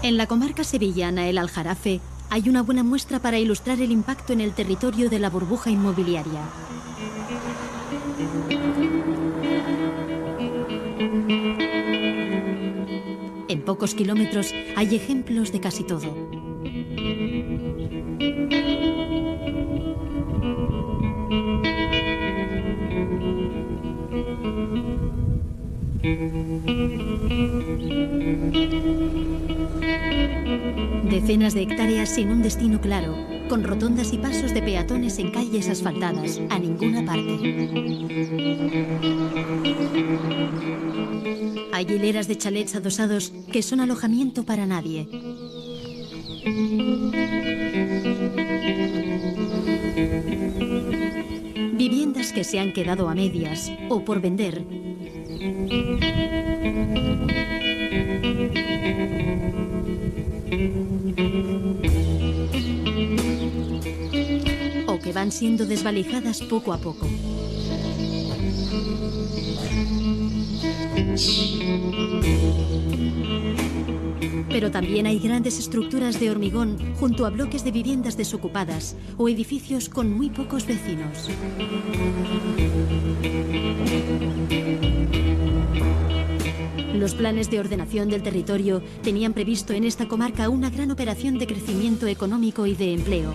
En la comarca sevillana El Aljarafe hay una buena muestra para ilustrar el impacto en el territorio de la burbuja inmobiliaria. En pocos kilómetros hay ejemplos de casi todo. Decenas de hectáreas sin un destino claro, con rotondas y pasos de peatones en calles asfaltadas, a ninguna parte. Hay hileras de chalets adosados que son alojamiento para nadie. Viviendas que se han quedado a medias o por vender. O que van siendo desvalijadas poco a poco. Pero también hay grandes estructuras de hormigón junto a bloques de viviendas desocupadas o edificios con muy pocos vecinos. Los planes de ordenación del territorio tenían previsto en esta comarca una gran operación de crecimiento económico y de empleo.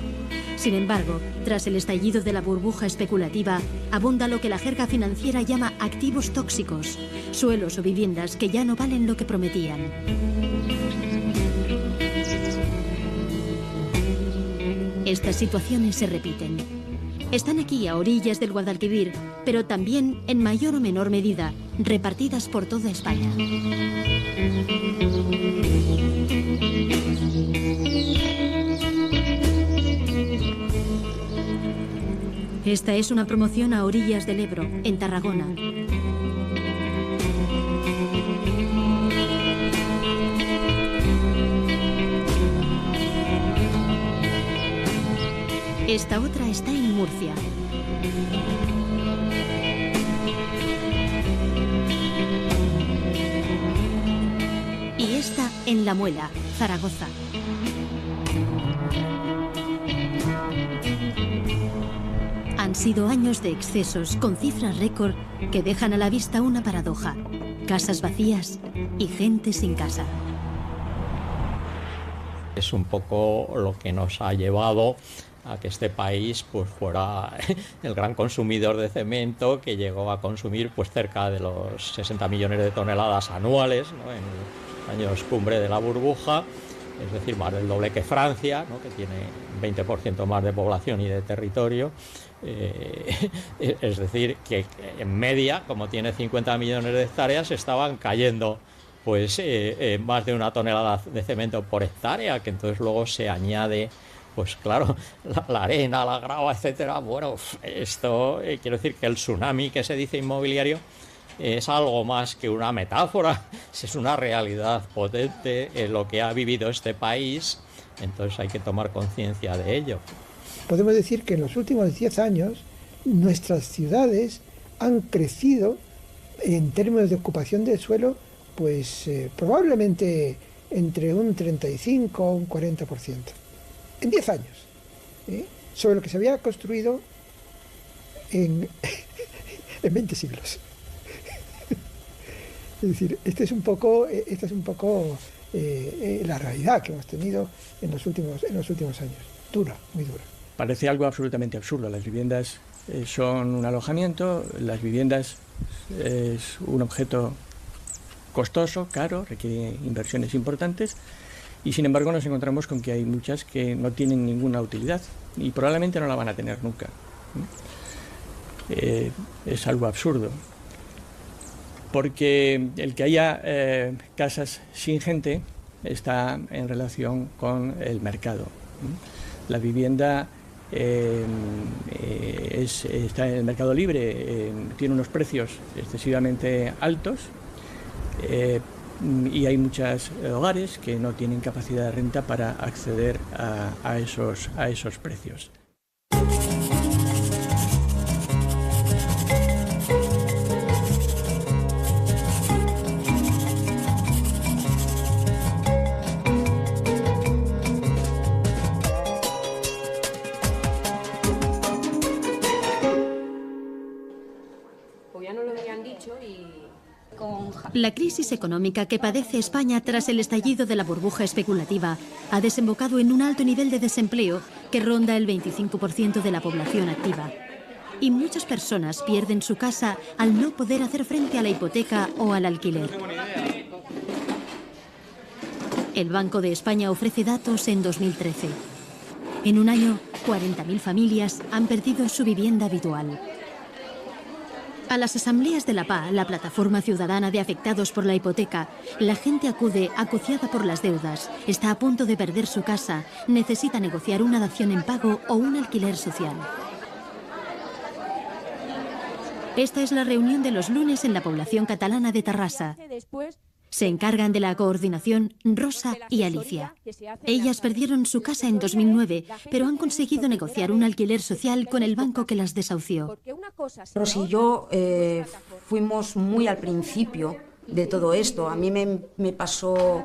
Sin embargo, tras el estallido de la burbuja especulativa, abunda lo que la jerga financiera llama activos tóxicos, suelos o viviendas que ya no valen lo que prometían. Estas situaciones se repiten. Están aquí a orillas del Guadalquivir, pero también, en mayor o menor medida, repartidas por toda España. Esta es una promoción a orillas del Ebro, en Tarragona. Esta otra está en Murcia. Y esta en La Muela, Zaragoza. Han sido años de excesos con cifras récord que dejan a la vista una paradoja: casas vacías y gente sin casa. Es un poco lo que nos ha llevado a que este país pues fuera el gran consumidor de cemento, que llegó a consumir pues cerca de los 60 millones de toneladas anuales, ¿no?, en los años cumbre de la burbuja, es decir, más del doble que Francia, ¿no?, que tiene 20% más de población y de territorio. Es decir, que en media, como tiene 50 millones de hectáreas, estaban cayendo pues más de una tonelada de cemento por hectárea, que entonces luego se añade pues claro, la arena, la grava, etcétera. Bueno, esto quiero decir que el tsunami que se dice inmobiliario es algo más que una metáfora, es una realidad potente en lo que ha vivido este país, entonces hay que tomar conciencia de ello. Podemos decir que en los últimos 10 años nuestras ciudades han crecido en términos de ocupación del suelo, pues probablemente entre un 35 o un 40%. En 10 años, sobre lo que se había construido en 20 siglos. Es decir, esta es un poco la realidad que hemos tenido en los últimos años. Dura, muy dura. Parece algo absolutamente absurdo. Las viviendas son un alojamiento, las viviendas es un objeto costoso, caro, requiere inversiones importantes. Y sin embargo nos encontramos con que hay muchas que no tienen ninguna utilidad y probablemente no la van a tener nunca. Es algo absurdo, porque el que haya casas sin gente está en relación con el mercado. La vivienda está en el mercado libre, tiene unos precios excesivamente altos. Y hay muchos hogares que no tienen capacidad de renta para acceder a esos precios. La crisis económica que padece España tras el estallido de la burbuja especulativa ha desembocado en un alto nivel de desempleo que ronda el 25% de la población activa. Y muchas personas pierden su casa al no poder hacer frente a la hipoteca o al alquiler. El Banco de España ofrece datos en 2013. En un año, 40.000 familias han perdido su vivienda habitual. A las asambleas de la PA, la plataforma ciudadana de afectados por la hipoteca, la gente acude acuciada por las deudas, está a punto de perder su casa, necesita negociar una dación en pago o un alquiler social. Esta es la reunión de los lunes en la población catalana de Tarrasa. Se encargan de la coordinación Rosa y Alicia. Ellas perdieron su casa en 2009, pero han conseguido negociar un alquiler social con el banco que las desahució. Rosa y yo fuimos muy al principio de todo esto. A mí me pasó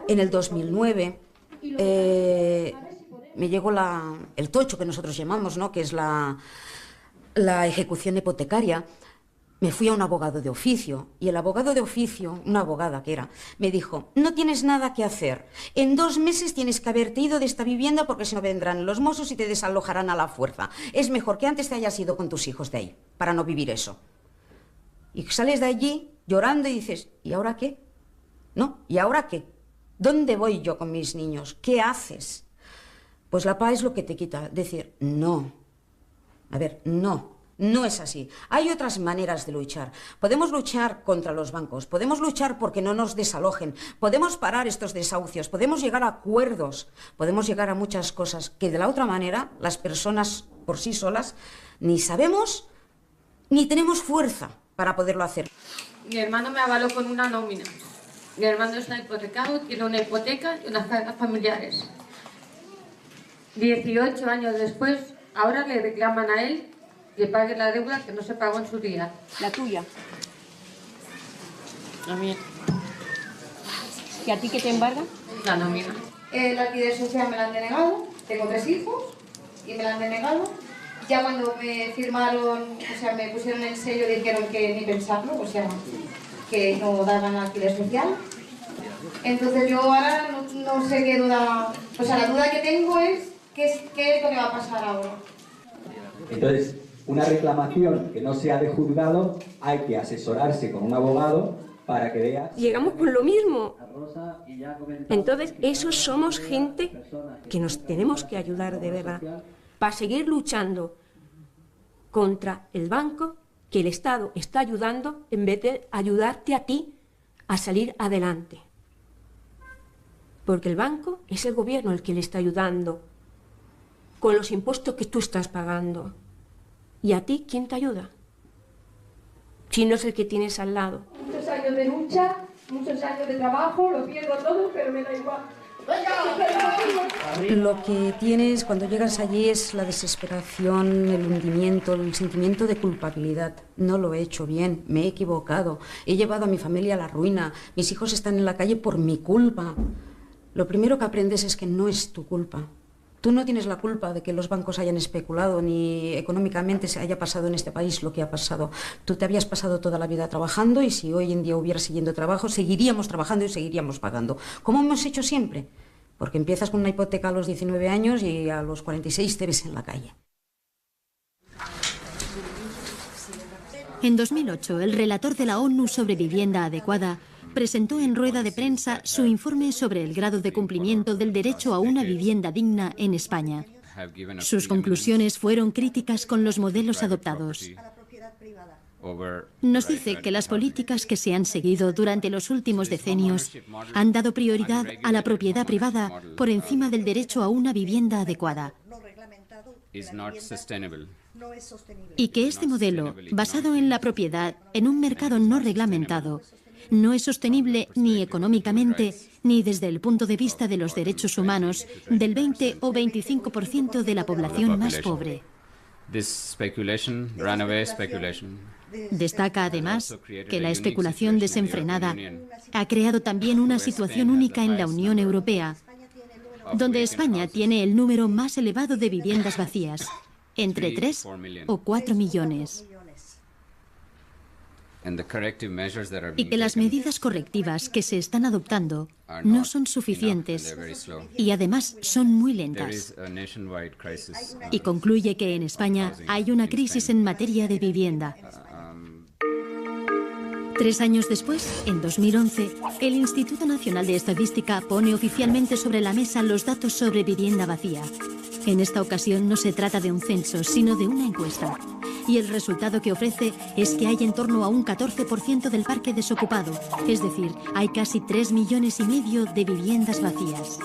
en el 2009. Me llegó el tocho que nosotros llamamos, ¿no? Que es la ejecución hipotecaria. Me fui a un abogado de oficio y el abogado de oficio, una abogada que era, me dijo: no tienes nada que hacer, en 2 meses tienes que haberte ido de esta vivienda porque si no vendrán los mozos y te desalojarán a la fuerza. Es mejor que antes te hayas ido con tus hijos de ahí, para no vivir eso. Y sales de allí llorando y dices: ¿y ahora qué? ¿No? ¿Y ahora qué? ¿Dónde voy yo con mis niños? ¿Qué haces? Pues la paz es lo que te quita, decir no. A ver, no. No es así. Hay otras maneras de luchar. Podemos luchar contra los bancos, podemos luchar porque no nos desalojen, podemos parar estos desahucios, podemos llegar a acuerdos, podemos llegar a muchas cosas que de la otra manera las personas por sí solas ni sabemos ni tenemos fuerza para poderlo hacer. Mi hermano me avaló con una nómina. Mi hermano está hipotecado, tiene una hipoteca y unas cargas familiares. 18 años después, ahora le reclaman a él que pague la deuda que no se pagó en su día. La tuya. A mí. ¿Y a ti qué te embarga? La nómina. El alquiler social me lo han denegado. Tengo 3 hijos y me lo han denegado. Ya cuando me firmaron, o sea, me pusieron el sello, dijeron que ni pensarlo, o sea, que no daban alquiler social. Entonces yo ahora no sé qué duda... O sea, la duda que tengo es qué es lo que va a pasar ahora. Entonces, una reclamación que no sea de juzgado, hay que asesorarse con un abogado para que vea... Llegamos con lo mismo. Entonces, esos somos gente que nos tenemos que ayudar de verdad para seguir luchando contra el banco, que el Estado está ayudando en vez de ayudarte a ti a salir adelante. Porque el banco es el gobierno el que le está ayudando con los impuestos que tú estás pagando. ¿Y a ti quién te ayuda? Si no es el que tienes al lado. Muchos años de lucha, muchos años de trabajo, lo pierdo todo, pero me da igual. Lo que tienes cuando llegas allí es la desesperación, el hundimiento, el sentimiento de culpabilidad. No lo he hecho bien, me he equivocado, he llevado a mi familia a la ruina, mis hijos están en la calle por mi culpa. Lo primero que aprendes es que no es tu culpa. Tú no tienes la culpa de que los bancos hayan especulado ni económicamente se haya pasado en este país lo que ha pasado. Tú te habías pasado toda la vida trabajando y si hoy en día hubiera siguiendo trabajo, seguiríamos trabajando y seguiríamos pagando. Como hemos hecho siempre. Porque empiezas con una hipoteca a los 19 años y a los 46 te ves en la calle. En 2008, el relator de la ONU sobre vivienda adecuada presentó en rueda de prensa su informe sobre el grado de cumplimiento del derecho a una vivienda digna en España. Sus conclusiones fueron críticas con los modelos adoptados. Nos dice que las políticas que se han seguido durante los últimos decenios han dado prioridad a la propiedad privada por encima del derecho a una vivienda adecuada. Y que este modelo, basado en la propiedad en un mercado no reglamentado, no es sostenible ni económicamente ni desde el punto de vista de los derechos humanos del 20 o 25% de la población más pobre. Destaca además que la especulación desenfrenada ha creado también una situación única en la Unión Europea, donde España tiene el número más elevado de viviendas vacías, entre 3 o 4 millones. y que las medidas correctivas que se están adoptando no son suficientes y además son muy lentas. Y concluye que en España hay una crisis en materia de vivienda. 3 años después, en 2011, el Instituto Nacional de Estadística pone oficialmente sobre la mesa los datos sobre vivienda vacía. En esta ocasión no se trata de un censo, sino de una encuesta. Y el resultado que ofrece es que hay en torno a un 14% del parque desocupado, es decir, hay casi 3,5 millones de viviendas vacías.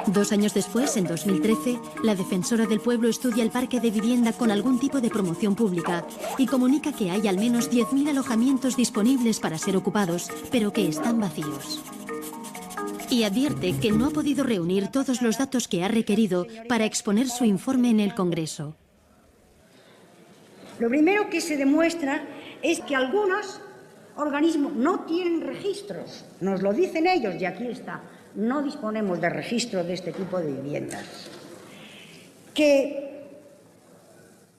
2 años después, en 2013, la Defensora del Pueblo estudia el parque de vivienda con algún tipo de promoción pública y comunica que hay al menos 10.000 alojamientos disponibles para ser ocupados, pero que están vacíos. Y advierte que no ha podido reunir todos los datos que ha requerido para exponer su informe en el Congreso. Lo primero que se demuestra es que algunos organismos no tienen registros. Nos lo dicen ellos y aquí está. No disponemos de registro de este tipo de viviendas. Que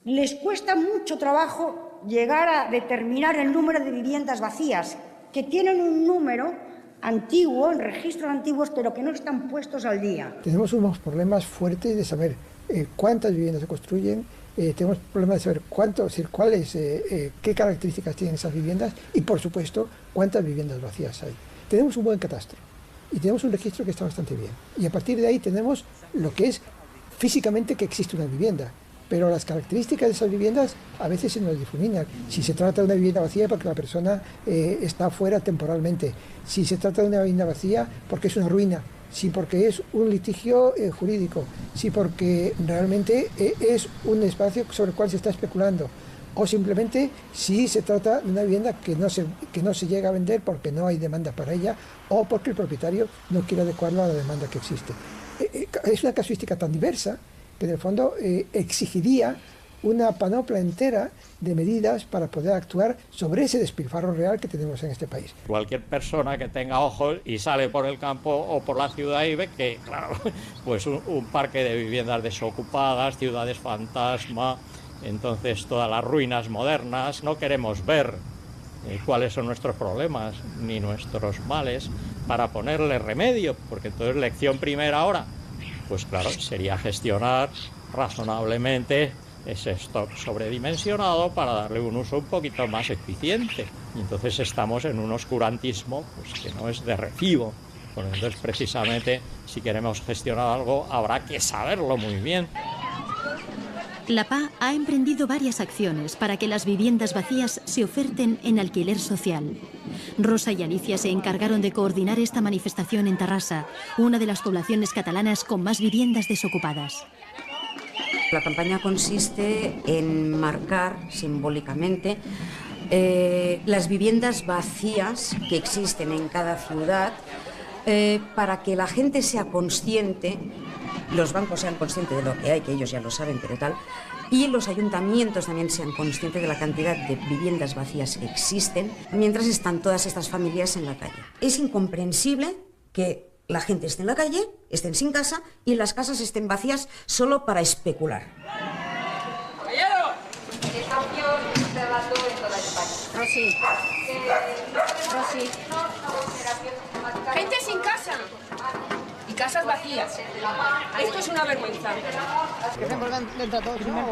les cuesta mucho trabajo llegar a determinar el número de viviendas vacías, que tienen un número antiguo, en registros antiguos, pero que no están puestos al día. Tenemos unos problemas fuertes de saber cuántas viviendas se construyen, tenemos problemas de saber qué características tienen esas viviendas y, por supuesto, cuántas viviendas vacías hay. Tenemos un buen catastro y tenemos un registro que está bastante bien. Y a partir de ahí tenemos lo que es físicamente que existe una vivienda. Pero las características de esas viviendas a veces se nos difuminan. Si se trata de una vivienda vacía porque la persona está fuera temporalmente. Si se trata de una vivienda vacía porque es una ruina. Si porque es un litigio jurídico. Si porque realmente es un espacio sobre el cual se está especulando. O simplemente si se trata de una vivienda que no se llega a vender porque no hay demanda para ella o porque el propietario no quiere adecuarla a la demanda que existe. Es una casuística tan diversa que en el fondo exigiría una panoplia entera de medidas para poder actuar sobre ese despilfarro real que tenemos en este país. Cualquier persona que tenga ojos y sale por el campo o por la ciudad y ve que, claro, pues un parque de viviendas desocupadas, ciudades fantasma, entonces todas las ruinas modernas, no queremos ver cuáles son nuestros problemas ni nuestros males para ponerle remedio, porque entonces lección primera ahora, pues claro, sería gestionar razonablemente ese stock sobredimensionado para darle un uso un poquito más eficiente. Y entonces estamos en un oscurantismo pues, que no es de recibo. Bueno, entonces precisamente si queremos gestionar algo habrá que saberlo muy bien. La PA ha emprendido varias acciones para que las viviendas vacías se oferten en alquiler social. Rosa y Alicia se encargaron de coordinar esta manifestación en Tarrasa, una de las poblaciones catalanas con más viviendas desocupadas. La campaña consiste en marcar simbólicamente las viviendas vacías que existen en cada ciudad para que la gente sea consciente, los bancos sean conscientes de lo que hay, que ellos ya lo saben, pero tal, y los ayuntamientos también sean conscientes de la cantidad de viviendas vacías que existen, mientras están todas estas familias en la calle. Es incomprensible que la gente esté en la calle, estén sin casa y las casas estén vacías solo para especular. ¡Caballero! Esta opción se trató en toda España. Rosy. Rosy. Gente sin casa. Y casas vacías. Esto es una vergüenza. Que se envuelvan dentro de todos, ¿no?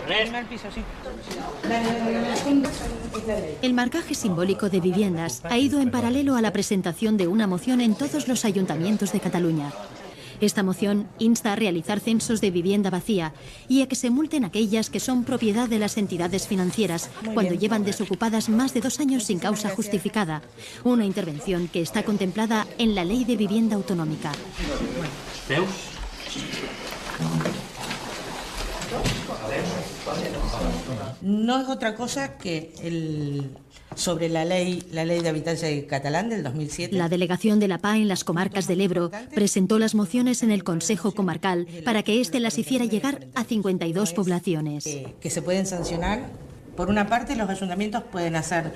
Primer piso, sí. El marcaje simbólico de viviendas ha ido en paralelo a la presentación de una moción en todos los ayuntamientos de Cataluña. Esta moción insta a realizar censos de vivienda vacía y a que se multen aquellas que son propiedad de las entidades financieras cuando llevan desocupadas más de 2 años sin causa justificada. Una intervención que está contemplada en la Ley de Vivienda Autonómica. No es otra cosa que sobre la ley de habitatge catalán del 2007. La delegación de la PA en las comarcas del Ebro presentó las mociones en el Consejo Comarcal para que éste las hiciera llegar a 52 poblaciones. Que se pueden sancionar. Por una parte, los ayuntamientos pueden hacer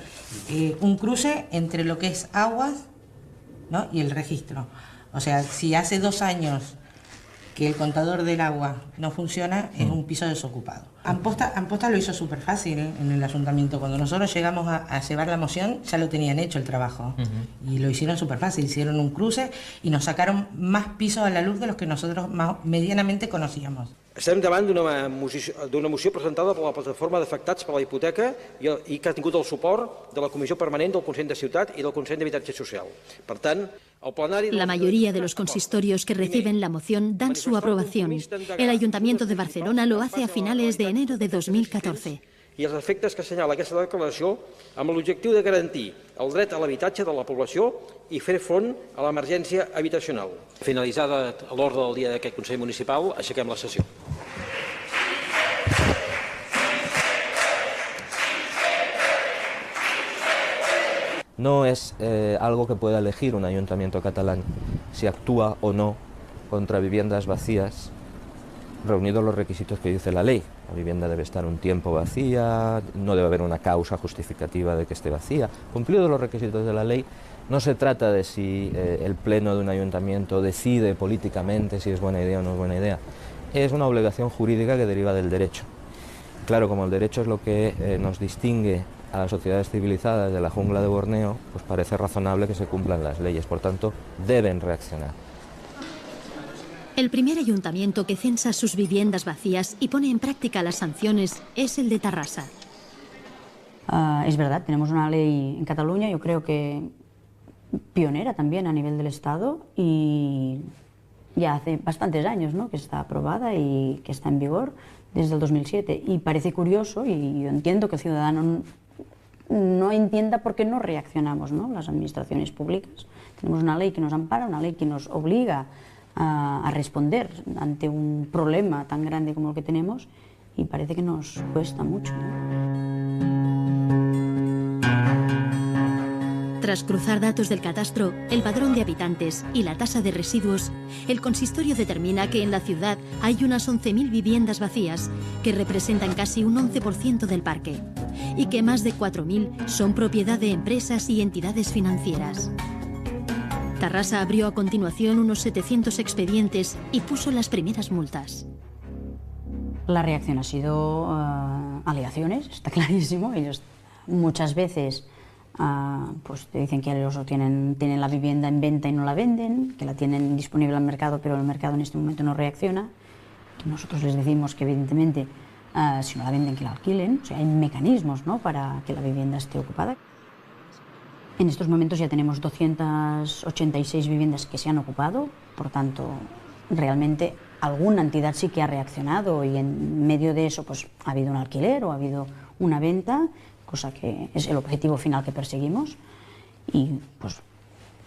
un cruce entre lo que es aguas, ¿no? y el registro. O sea, si hace 2 años que el contador del agua no funciona es un piso desocupado. Amposta lo hizo súper fácil en el ayuntamiento. Cuando nosotros llegamos a llevar la moción, ya lo tenían hecho el trabajo. Y lo hicieron súper fácil. Hicieron un cruce y nos sacaron más pisos a la luz de los que nosotros medianamente conocíamos. Estem davant d'una moció presentada per la plataforma d'afectats per la hipoteca i que ha tingut el suport de la Comissió Permanent del Consell de Ciutat i del Consell d'Habitatge Social. Per tant, el plenari... La mayoría de los consistorios que reciben la moción dan su aprobación. El Ayuntamiento de Barcelona lo hace a finales de enero de 2014. I els efectes que assenyala aquesta declaració amb l'objectiu de garantir el dret a l'habitatge de la població i fer front a l'emergència habitacional. Finalitzada l'ordre del dia d'aquest Consell Municipal, aixequem la sessió. No es algo que pueda elegir un ayuntamiento catalán si actúa o no contra viviendas vacías, reunidos los requisitos que dice la ley. La vivienda debe estar un tiempo vacía, no debe haber una causa justificativa de que esté vacía. Cumplidos los requisitos de la ley, no se trata de si el pleno de un ayuntamiento decide políticamente si es buena idea o no es buena idea. Es una obligación jurídica que deriva del derecho. Claro, como el derecho es lo que nos distingue a las sociedades civilizadas de la jungla de Borneo, pues parece razonable que se cumplan las leyes, por tanto, deben reaccionar. El primer ayuntamiento que censa sus viviendas vacías y pone en práctica las sanciones es el de Tarrasa. Es verdad, tenemos una ley en Cataluña, yo creo que pionera también a nivel del Estado, y ya hace bastantes años, ¿no?, que está aprobada y que está en vigor desde el 2007. Y parece curioso, y yo entiendo que el ciudadano no entienda por qué no reaccionamos, ¿no?, las administraciones públicas. Tenemos una ley que nos ampara, una ley que nos obliga a responder ante un problema tan grande como el que tenemos, y parece que nos cuesta mucho, ¿no? Tras cruzar datos del catastro, el padrón de habitantes y la tasa de residuos, el consistorio determina que en la ciudad hay unas 11.000 viviendas vacías, que representan casi un 11% del parque, y que más de 4.000 son propiedad de empresas y entidades financieras. Tarrasa abrió a continuación unos 700 expedientes y puso las primeras multas. La reacción ha sido alegaciones, está clarísimo. Ellos muchas veces pues te dicen que ellos tienen la vivienda en venta y no la venden, que la tienen disponible al mercado, pero el mercado en este momento no reacciona. Nosotros les decimos que evidentemente si no la venden, que la alquilen. O sea, hay mecanismos, ¿no?, para que la vivienda esté ocupada. En estos momentos ya tenemos 286 viviendas que se han ocupado, por tanto, realmente alguna entidad sí que ha reaccionado, y en medio de eso pues ha habido un alquiler o ha habido una venta, cosa que es el objetivo final que perseguimos, y pues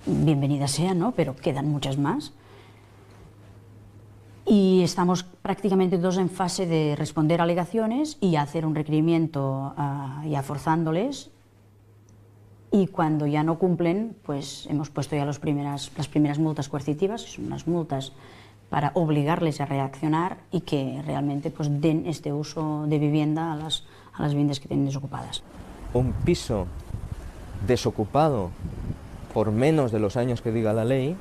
bienvenida sea, ¿no?, pero quedan muchas más. Y estamos prácticamente todos en fase de responder alegaciones y hacer un requerimiento ya forzándoles. Y cuando ya no cumplen, pues hemos puesto ya las primeras multas coercitivas, son unas multas para obligarles a reaccionar y que realmente pues den este uso de vivienda a las viviendas que tienen desocupadas. Un piso desocupado por menos de los años que diga la ley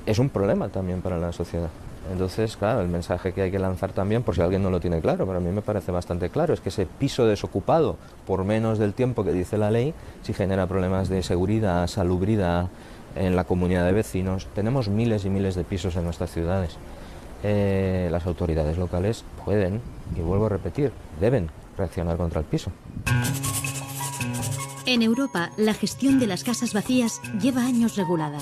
es un problema también para la sociedad. Entonces, claro, el mensaje que hay que lanzar también, por si alguien no lo tiene claro, pero a mí me parece bastante claro, es que ese piso desocupado por menos del tiempo que dice la ley sí genera problemas de seguridad, salubridad en la comunidad de vecinos. Tenemos miles y miles de pisos en nuestras ciudades. Las autoridades locales pueden, y vuelvo a repetir, deben reaccionar contra el piso. En Europa, la gestión de las casas vacías lleva años regulada.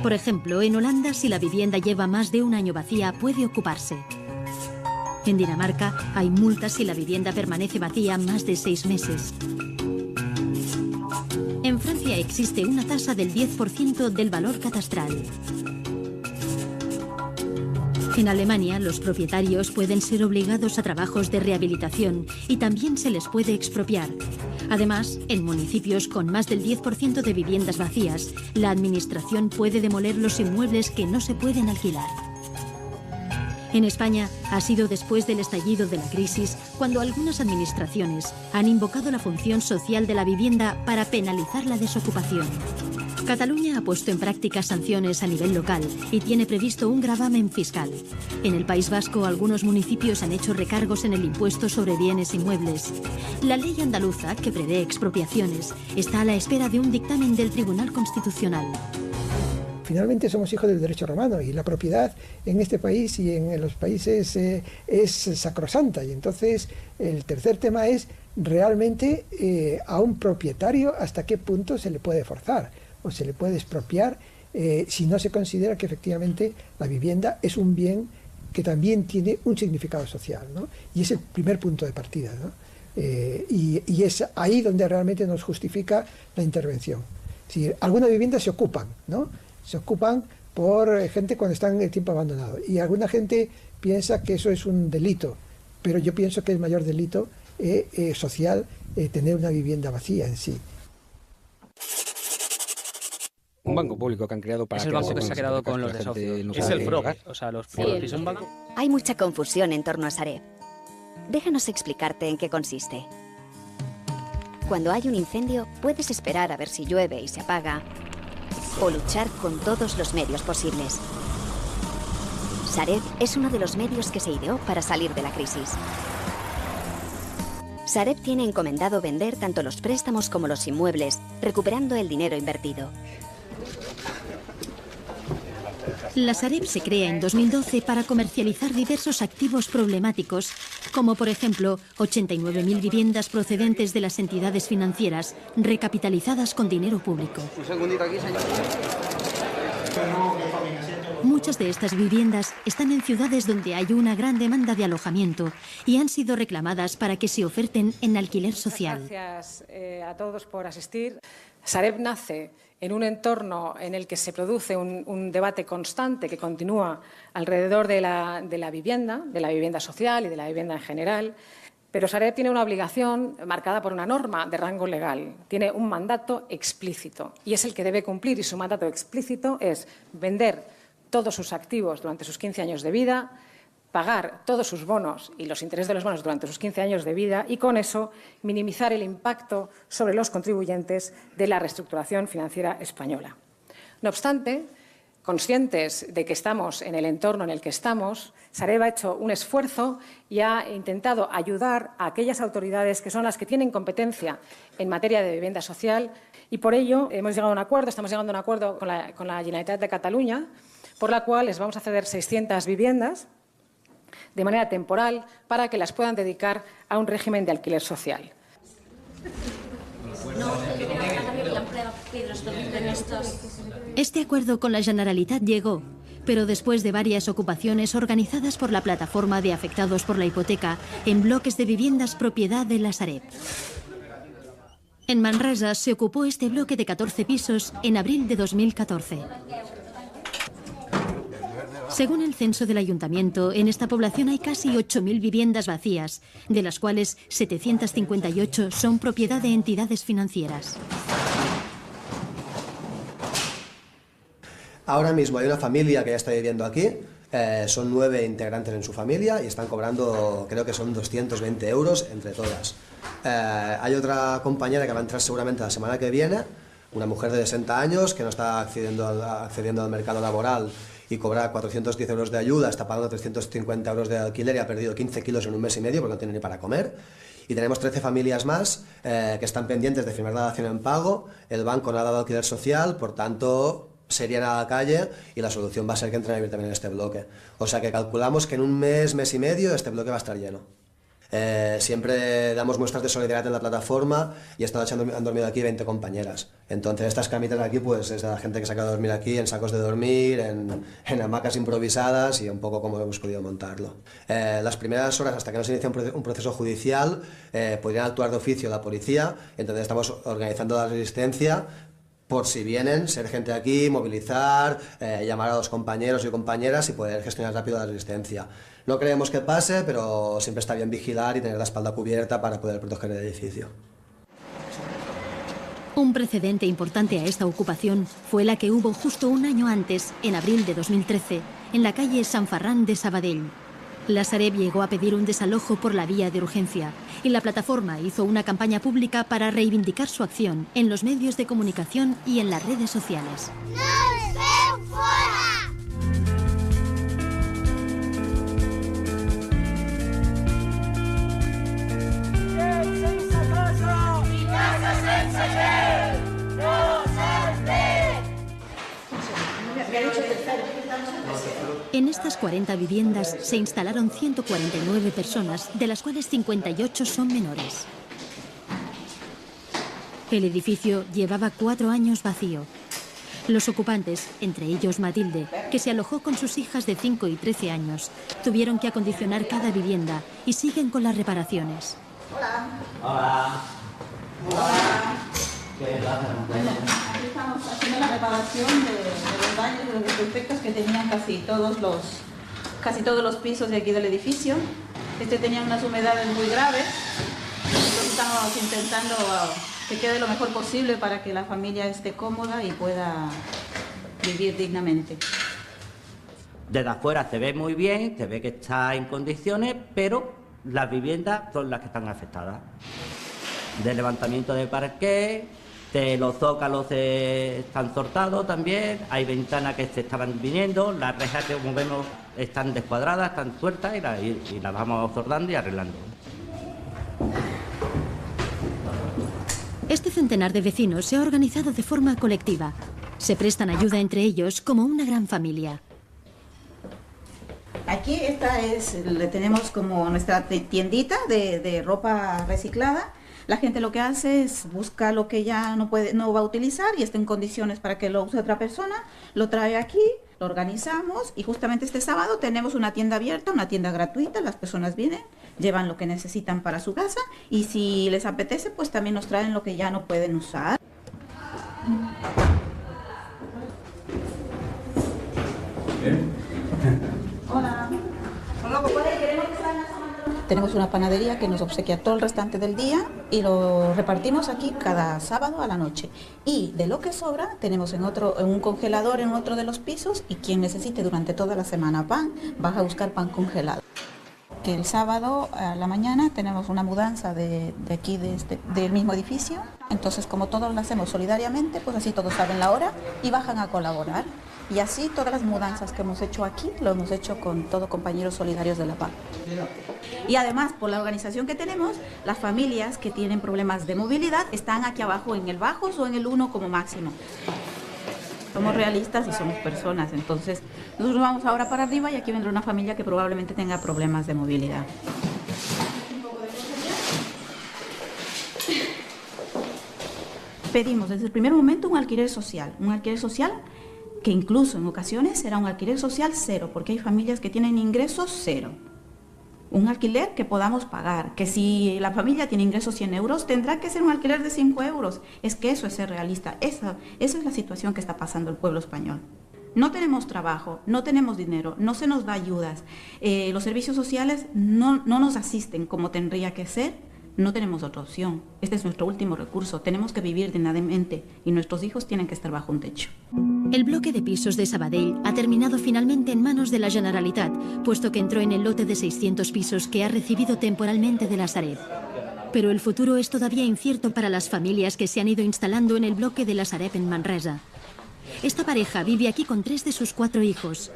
Por ejemplo, en Holanda, si la vivienda lleva más de un año vacía, puede ocuparse. En Dinamarca, hay multas si la vivienda permanece vacía más de 6 meses. En Francia existe una tasa del 10% del valor catastral. En Alemania, los propietarios pueden ser obligados a trabajos de rehabilitación y también se les puede expropiar. Además, en municipios con más del 10% de viviendas vacías, la administración puede demoler los inmuebles que no se pueden alquilar. En España, ha sido después del estallido de la crisis cuando algunas administraciones han invocado la función social de la vivienda para penalizar la desocupación. Cataluña ha puesto en práctica sanciones a nivel local y tiene previsto un gravamen fiscal. En el País Vasco, algunos municipios han hecho recargos en el impuesto sobre bienes inmuebles. La ley andaluza, que prevé expropiaciones, está a la espera de un dictamen del Tribunal Constitucional. Finalmente somos hijos del derecho romano y la propiedad en este país y en los países es sacrosanta. Y entonces el tercer tema es realmente a un propietario hasta qué punto se le puede forzar o se le puede expropiar si no se considera que efectivamente la vivienda es un bien que también tiene un significado social, ¿no? Y es el primer punto de partida, ¿no? Y es ahí donde realmente nos justifica la intervención. Si algunas viviendas se ocupan, ¿no? Se ocupan por gente cuando están en el tiempo abandonado. Y alguna gente piensa que eso es un delito, pero yo pienso que es mayor delito social tener una vivienda vacía en sí. Un banco público que han creado para... Es el banco que se ha quedado con los desahucios. Es el FROG, o sea, los FROG. ¿Un banco? Hay mucha confusión en torno a Sareb. Déjanos explicarte en qué consiste. Cuando hay un incendio, puedes esperar a ver si llueve y se apaga, o luchar con todos los medios posibles. Sareb es uno de los medios que se ideó para salir de la crisis. Sareb tiene encomendado vender tanto los préstamos como los inmuebles, recuperando el dinero invertido. La Sareb se crea en 2012 para comercializar diversos activos problemáticos, como por ejemplo 89.000 viviendas procedentes de las entidades financieras recapitalizadas con dinero público. Un segundito aquí, señor. Muchas de estas viviendas están en ciudades donde hay una gran demanda de alojamiento y han sido reclamadas para que se oferten en alquiler social. Gracias a todos por asistir. Sareb nace en un entorno en el que se produce un debate constante que continúa alrededor de la vivienda social y de la vivienda en general. Pero Sareb tiene una obligación marcada por una norma de rango legal, tiene un mandato explícito y es el que debe cumplir, y su mandato explícito es vender todos sus activos durante sus 15 años de vida, pagar todos sus bonos y los intereses de los bonos durante sus 15 años de vida y con eso minimizar el impacto sobre los contribuyentes de la reestructuración financiera española. No obstante, conscientes de que estamos en el entorno en el que estamos, Sareb ha hecho un esfuerzo y ha intentado ayudar a aquellas autoridades que son las que tienen competencia en materia de vivienda social y por ello estamos llegando a un acuerdo con la Generalitat de Cataluña, por la cual les vamos a ceder 600 viviendas de manera temporal para que las puedan dedicar a un régimen de alquiler social. Este acuerdo con la Generalitat llegó, pero después de varias ocupaciones organizadas por la Plataforma de Afectados por la Hipoteca en bloques de viviendas propiedad de la Sareb. En Manresa se ocupó este bloque de 14 pisos en abril de 2014. Según el censo del ayuntamiento, en esta población hay casi 8.000 viviendas vacías, de las cuales 758 son propiedad de entidades financieras. Ahora mismo hay una familia que ya está viviendo aquí, son 9 integrantes en su familia y están cobrando, creo que son 220 euros entre todas. Hay otra compañera que va a entrar seguramente la semana que viene, una mujer de 60 años que no está accediendo al mercado laboral y cobra 410 euros de ayuda, está pagando 350 euros de alquiler y ha perdido 15 kilos en un mes y medio porque no tiene ni para comer. Y tenemos 13 familias más que están pendientes de firmar la dación en pago, el banco no ha dado alquiler social, por tanto se irían a la calle y la solución va a ser que entren a vivir también en este bloque. O sea que calculamos que en un mes, mes y medio este bloque va a estar lleno. Siempre damos muestras de solidaridad en la plataforma y esta noche han dormido aquí 20 compañeras. Entonces estas camitas de aquí pues es de la gente que se ha quedado a dormir aquí en sacos de dormir, en hamacas improvisadas y un poco como hemos podido montarlo. Las primeras horas hasta que no se inicie un proceso judicial podrían actuar de oficio la policía, entonces estamos organizando la resistencia por si vienen, ser gente aquí, movilizar, llamar a los compañeros y compañeras y poder gestionar rápido la resistencia. No creemos que pase, pero siempre está bien vigilar y tener la espalda cubierta para poder proteger el edificio. Un precedente importante a esta ocupación fue la que hubo justo un año antes, en abril de 2013, en la calle San Ferran de Sabadell. La Sareb llegó a pedir un desalojo por la vía de urgencia y la plataforma hizo una campaña pública para reivindicar su acción en los medios de comunicación y en las redes sociales. En estas 40 viviendas se instalaron 149 personas, de las cuales 58 son menores. El edificio llevaba 4 años vacío. Los ocupantes, entre ellos Matilde, que se alojó con sus hijas de 5 y 13 años, tuvieron que acondicionar cada vivienda y siguen con las reparaciones. Hola. Hola. Hola. Bueno, aquí estamos haciendo la reparación de los daños, de los defectos que tenían casi todos los pisos de aquí del edificio. Este tenía unas humedades muy graves, entonces estamos intentando que quede lo mejor posible para que la familia esté cómoda y pueda vivir dignamente. Desde afuera se ve muy bien, se ve que está en condiciones, pero las viviendas son las que están afectadas. De levantamiento de parquet, de los zócalos están cortados también, hay ventanas que se estaban viniendo, las rejas que como vemos están descuadradas, están sueltas y las vamos soldando y arreglando. Este centenar de vecinos se ha organizado de forma colectiva. Se prestan ayuda entre ellos como una gran familia. Aquí le tenemos como nuestra tiendita de ropa reciclada. La gente lo que hace es buscar lo que ya no va a utilizar y está en condiciones para que lo use otra persona, lo trae aquí, lo organizamos y justamente este sábado tenemos una tienda abierta, una tienda gratuita, las personas vienen, llevan lo que necesitan para su casa y si les apetece pues también nos traen lo que ya no pueden usar. Hola. Tenemos una panadería que nos obsequia todo el restante del día y lo repartimos aquí cada sábado a la noche. Y de lo que sobra tenemos en un congelador en otro de los pisos y quien necesite durante toda la semana pan, va a buscar pan congelado. Que el sábado a la mañana tenemos una mudanza de aquí, del mismo edificio. Entonces, como todos lo hacemos solidariamente, pues así todos saben la hora y bajan a colaborar. Y así todas las mudanzas que hemos hecho aquí, lo hemos hecho con todos compañeros solidarios de la paz. Y además, por la organización que tenemos, las familias que tienen problemas de movilidad están aquí abajo en el bajos o en el 1 como máximo. Somos realistas y somos personas, entonces nosotros vamos ahora para arriba y aquí vendrá una familia que probablemente tenga problemas de movilidad. Pedimos desde el primer momento un alquiler social que incluso en ocasiones será un alquiler social cero, porque hay familias que tienen ingresos cero. Un alquiler que podamos pagar, que si la familia tiene ingresos 100 euros, tendrá que ser un alquiler de 5 euros. Es que eso es ser realista, esa es la situación que está pasando el pueblo español. No tenemos trabajo, no tenemos dinero, no se nos da ayudas, los servicios sociales no nos asisten como tendría que ser. No tenemos otra opción. Este es nuestro último recurso. Tenemos que vivir dignamente y nuestros hijos tienen que estar bajo un techo. El bloque de pisos de Sabadell ha terminado finalmente en manos de la Generalitat, puesto que entró en el lote de 600 pisos que ha recibido temporalmente de la Sareb. Pero el futuro es todavía incierto para las familias que se han ido instalando en el bloque de la Sareb en Manresa. Esta pareja vive aquí con 3 de sus 4 hijos.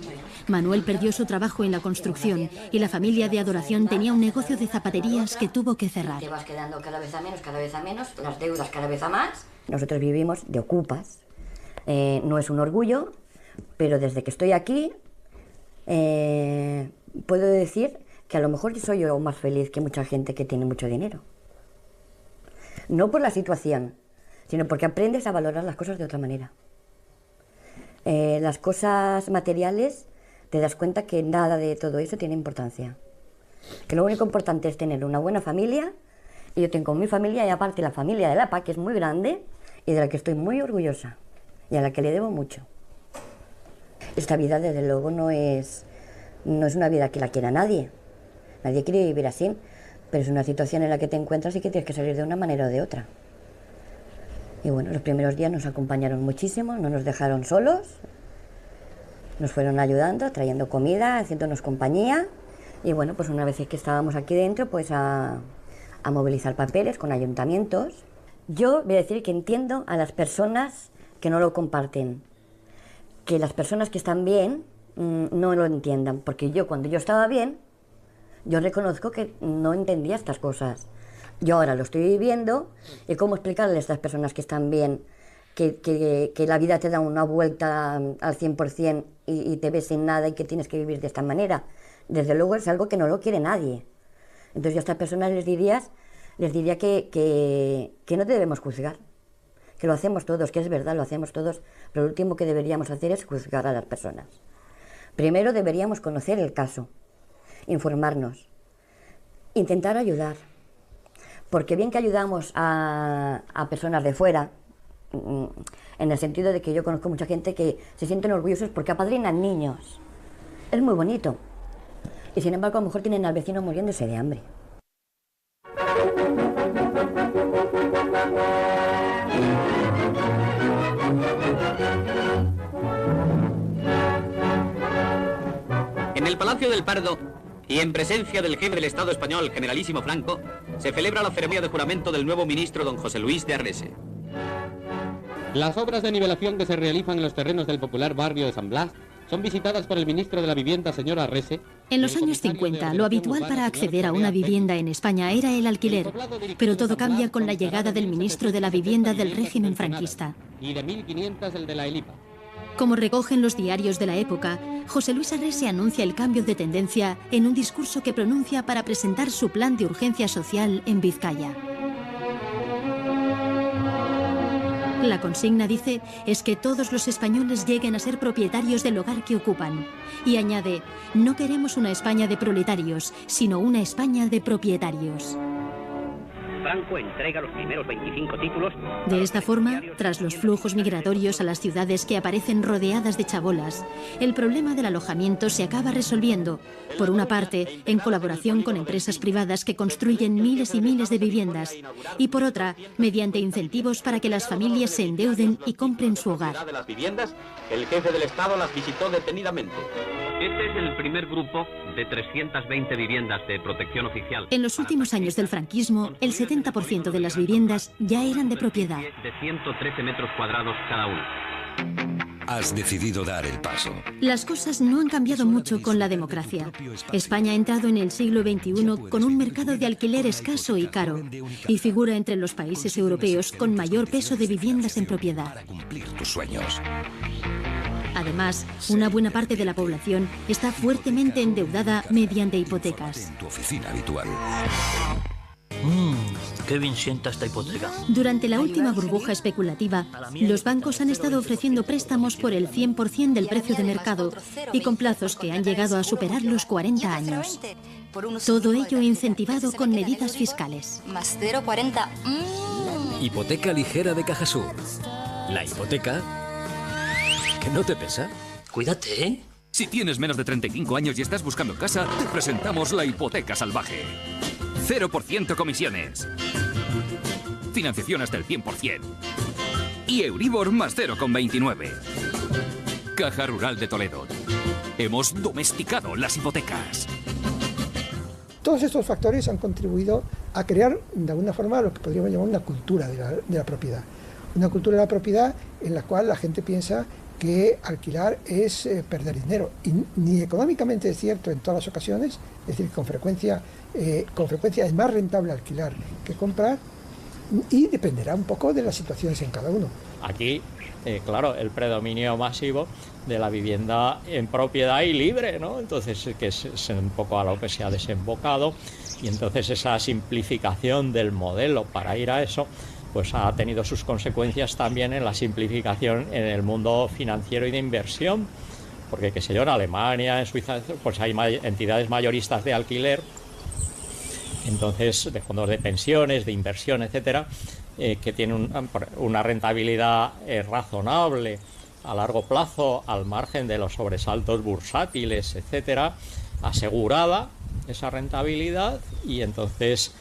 Manuel perdió su trabajo en la construcción y la familia de Adoración tenía un negocio de zapaterías que tuvo que cerrar. Te vas quedando cada vez a menos, las deudas cada vez a más. Nosotros vivimos de ocupas. No es un orgullo, pero desde que estoy aquí puedo decir que a lo mejor soy yo más feliz que mucha gente que tiene mucho dinero. No por la situación, sino porque aprendes a valorar las cosas de otra manera. Las cosas materiales te das cuenta que nada de todo eso tiene importancia. Que lo único importante es tener una buena familia, y yo tengo mi familia y aparte la familia de la PA, que es muy grande y de la que estoy muy orgullosa y a la que le debo mucho. Esta vida desde luego no es una vida que la quiera nadie quiere vivir así, pero es una situación en la que te encuentras y que tienes que salir de una manera o de otra. Y bueno, los primeros días nos acompañaron muchísimo, no nos dejaron solos, nos fueron ayudando, trayendo comida, haciéndonos compañía Y bueno, pues una vez que estábamos aquí dentro, pues a movilizar papeles con ayuntamientos. Yo voy a decir que entiendo a las personas que no lo comparten, que las personas que están bien no lo entiendan, porque yo cuando yo estaba bien, yo reconozco que no entendía estas cosas. Yo ahora lo estoy viviendo y cómo explicarle a estas personas que están bien que la vida te da una vuelta al 100% y te ves sin nada y que tienes que vivir de esta manera. Desde luego es algo que no lo quiere nadie. Entonces yo a estas personas les diría que no debemos juzgar, que lo hacemos todos, que es verdad, lo hacemos todos, pero lo último que deberíamos hacer es juzgar a las personas. Primero deberíamos conocer el caso, informarnos, intentar ayudar, porque bien que ayudamos a personas de fuera, en el sentido de que yo conozco mucha gente que se sienten orgullosos porque apadrinan niños. Es muy bonito. Y sin embargo a lo mejor tienen al vecino muriéndose de hambre. En el Palacio del Pardo y en presencia del jefe del Estado español, generalísimo Franco, se celebra la ceremonia de juramento del nuevo ministro don José Luis de Arrese. Las obras de nivelación que se realizan en los terrenos del popular barrio de San Blas son visitadas por el ministro de la Vivienda, señor Arrese. En los años 50, lo habitual para acceder a una vivienda en España era el alquiler, pero todo cambia con la llegada del ministro de la Vivienda del régimen franquista. Y de 1.500 el de la Elipa. Como recogen los diarios de la época, José Luis Arrese anuncia el cambio de tendencia en un discurso que pronuncia para presentar su plan de urgencia social en Vizcaya. La consigna, dice, es que todos los españoles lleguen a ser propietarios del hogar que ocupan. Y añade, no queremos una España de proletarios, sino una España de propietarios. Franco entrega los primeros 25 títulos. De esta forma, tras los flujos migratorios a las ciudades que aparecen rodeadas de chabolas, el problema del alojamiento se acaba resolviendo, por una parte, en colaboración con empresas privadas que construyen miles y miles de viviendas, y por otra, mediante incentivos para que las familias se endeuden y compren su hogar. De las viviendas, el jefe del Estado las visitó detenidamente. Este es el primer grupo de 320 viviendas de protección oficial. En los últimos años del franquismo, el 70% de las viviendas ya eran de propiedad. De 113 metros cuadrados cada uno. Has decidido dar el paso. Las cosas no han cambiado mucho con la democracia. España ha entrado en el siglo XXI con un mercado de alquiler escaso y caro, y figura entre los países europeos con mayor peso de viviendas en propiedad. Para cumplir tus sueños. Además, una buena parte de la población está fuertemente endeudada mediante hipotecas. En tu oficina habitual. Qué bien sienta esta hipoteca. Durante la última burbuja especulativa, los bancos han estado ofreciendo préstamos por el 100% del precio de mercado y con plazos que han llegado a superar los 40 años. Todo ello incentivado con medidas fiscales. Más 0,40. Hipoteca ligera de Cajasur. La hipoteca que no te pesa. Cuídate, ¿eh? Si tienes menos de 35 años y estás buscando casa, te presentamos la hipoteca salvaje. 0% comisiones. Financiación hasta el 100%. Y Euribor más 0,29. Caja Rural de Toledo. Hemos domesticado las hipotecas. Todos estos factores han contribuido a crear, de alguna forma, lo que podríamos llamar una cultura de la propiedad. Una cultura de la propiedad en la cual la gente piensa que alquilar es perder dinero. Y ni económicamente es cierto en todas las ocasiones, es decir, con frecuencia es más rentable alquilar que comprar, y dependerá un poco de las situaciones en cada uno. Aquí, claro, el predominio masivo de la vivienda en propiedad y libre, ¿no? Entonces, que es un poco a lo que se ha desembocado, y entonces esa simplificación del modelo para ir a eso, pues ha tenido sus consecuencias también en la simplificación en el mundo financiero y de inversión, porque, qué sé yo, en Alemania, en Suiza, pues hay entidades mayoristas de alquiler, entonces de fondos de pensiones, de inversión, etcétera, que tienen una rentabilidad razonable a largo plazo, al margen de los sobresaltos bursátiles, etcétera, asegurada esa rentabilidad, y entonces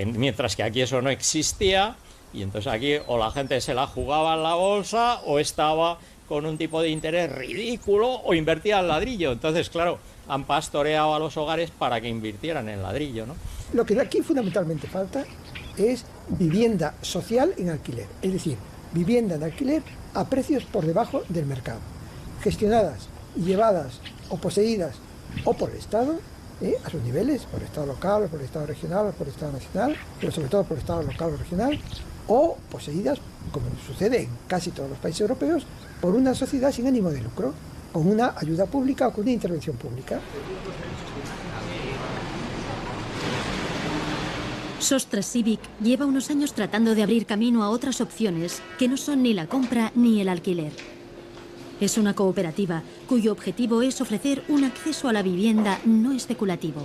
mientras que aquí eso no existía, y entonces aquí o la gente se la jugaba en la bolsa o estaba con un tipo de interés ridículo o invertían en ladrillo. Entonces, claro, han pastoreado a los hogares para que invirtieran en ladrillo, ¿no? Lo que aquí fundamentalmente falta es vivienda social en alquiler, es decir, vivienda en alquiler a precios por debajo del mercado, gestionadas, llevadas o poseídas o por el Estado, a sus niveles, por el Estado local, o por el Estado regional, o por el Estado nacional, pero sobre todo por el Estado local o regional, o poseídas, como sucede en casi todos los países europeos, por una sociedad sin ánimo de lucro, con una ayuda pública o con una intervención pública. Sostres Civic lleva unos años tratando de abrir camino a otras opciones que no son ni la compra ni el alquiler. Es una cooperativa cuyo objetivo es ofrecer un acceso a la vivienda no especulativo.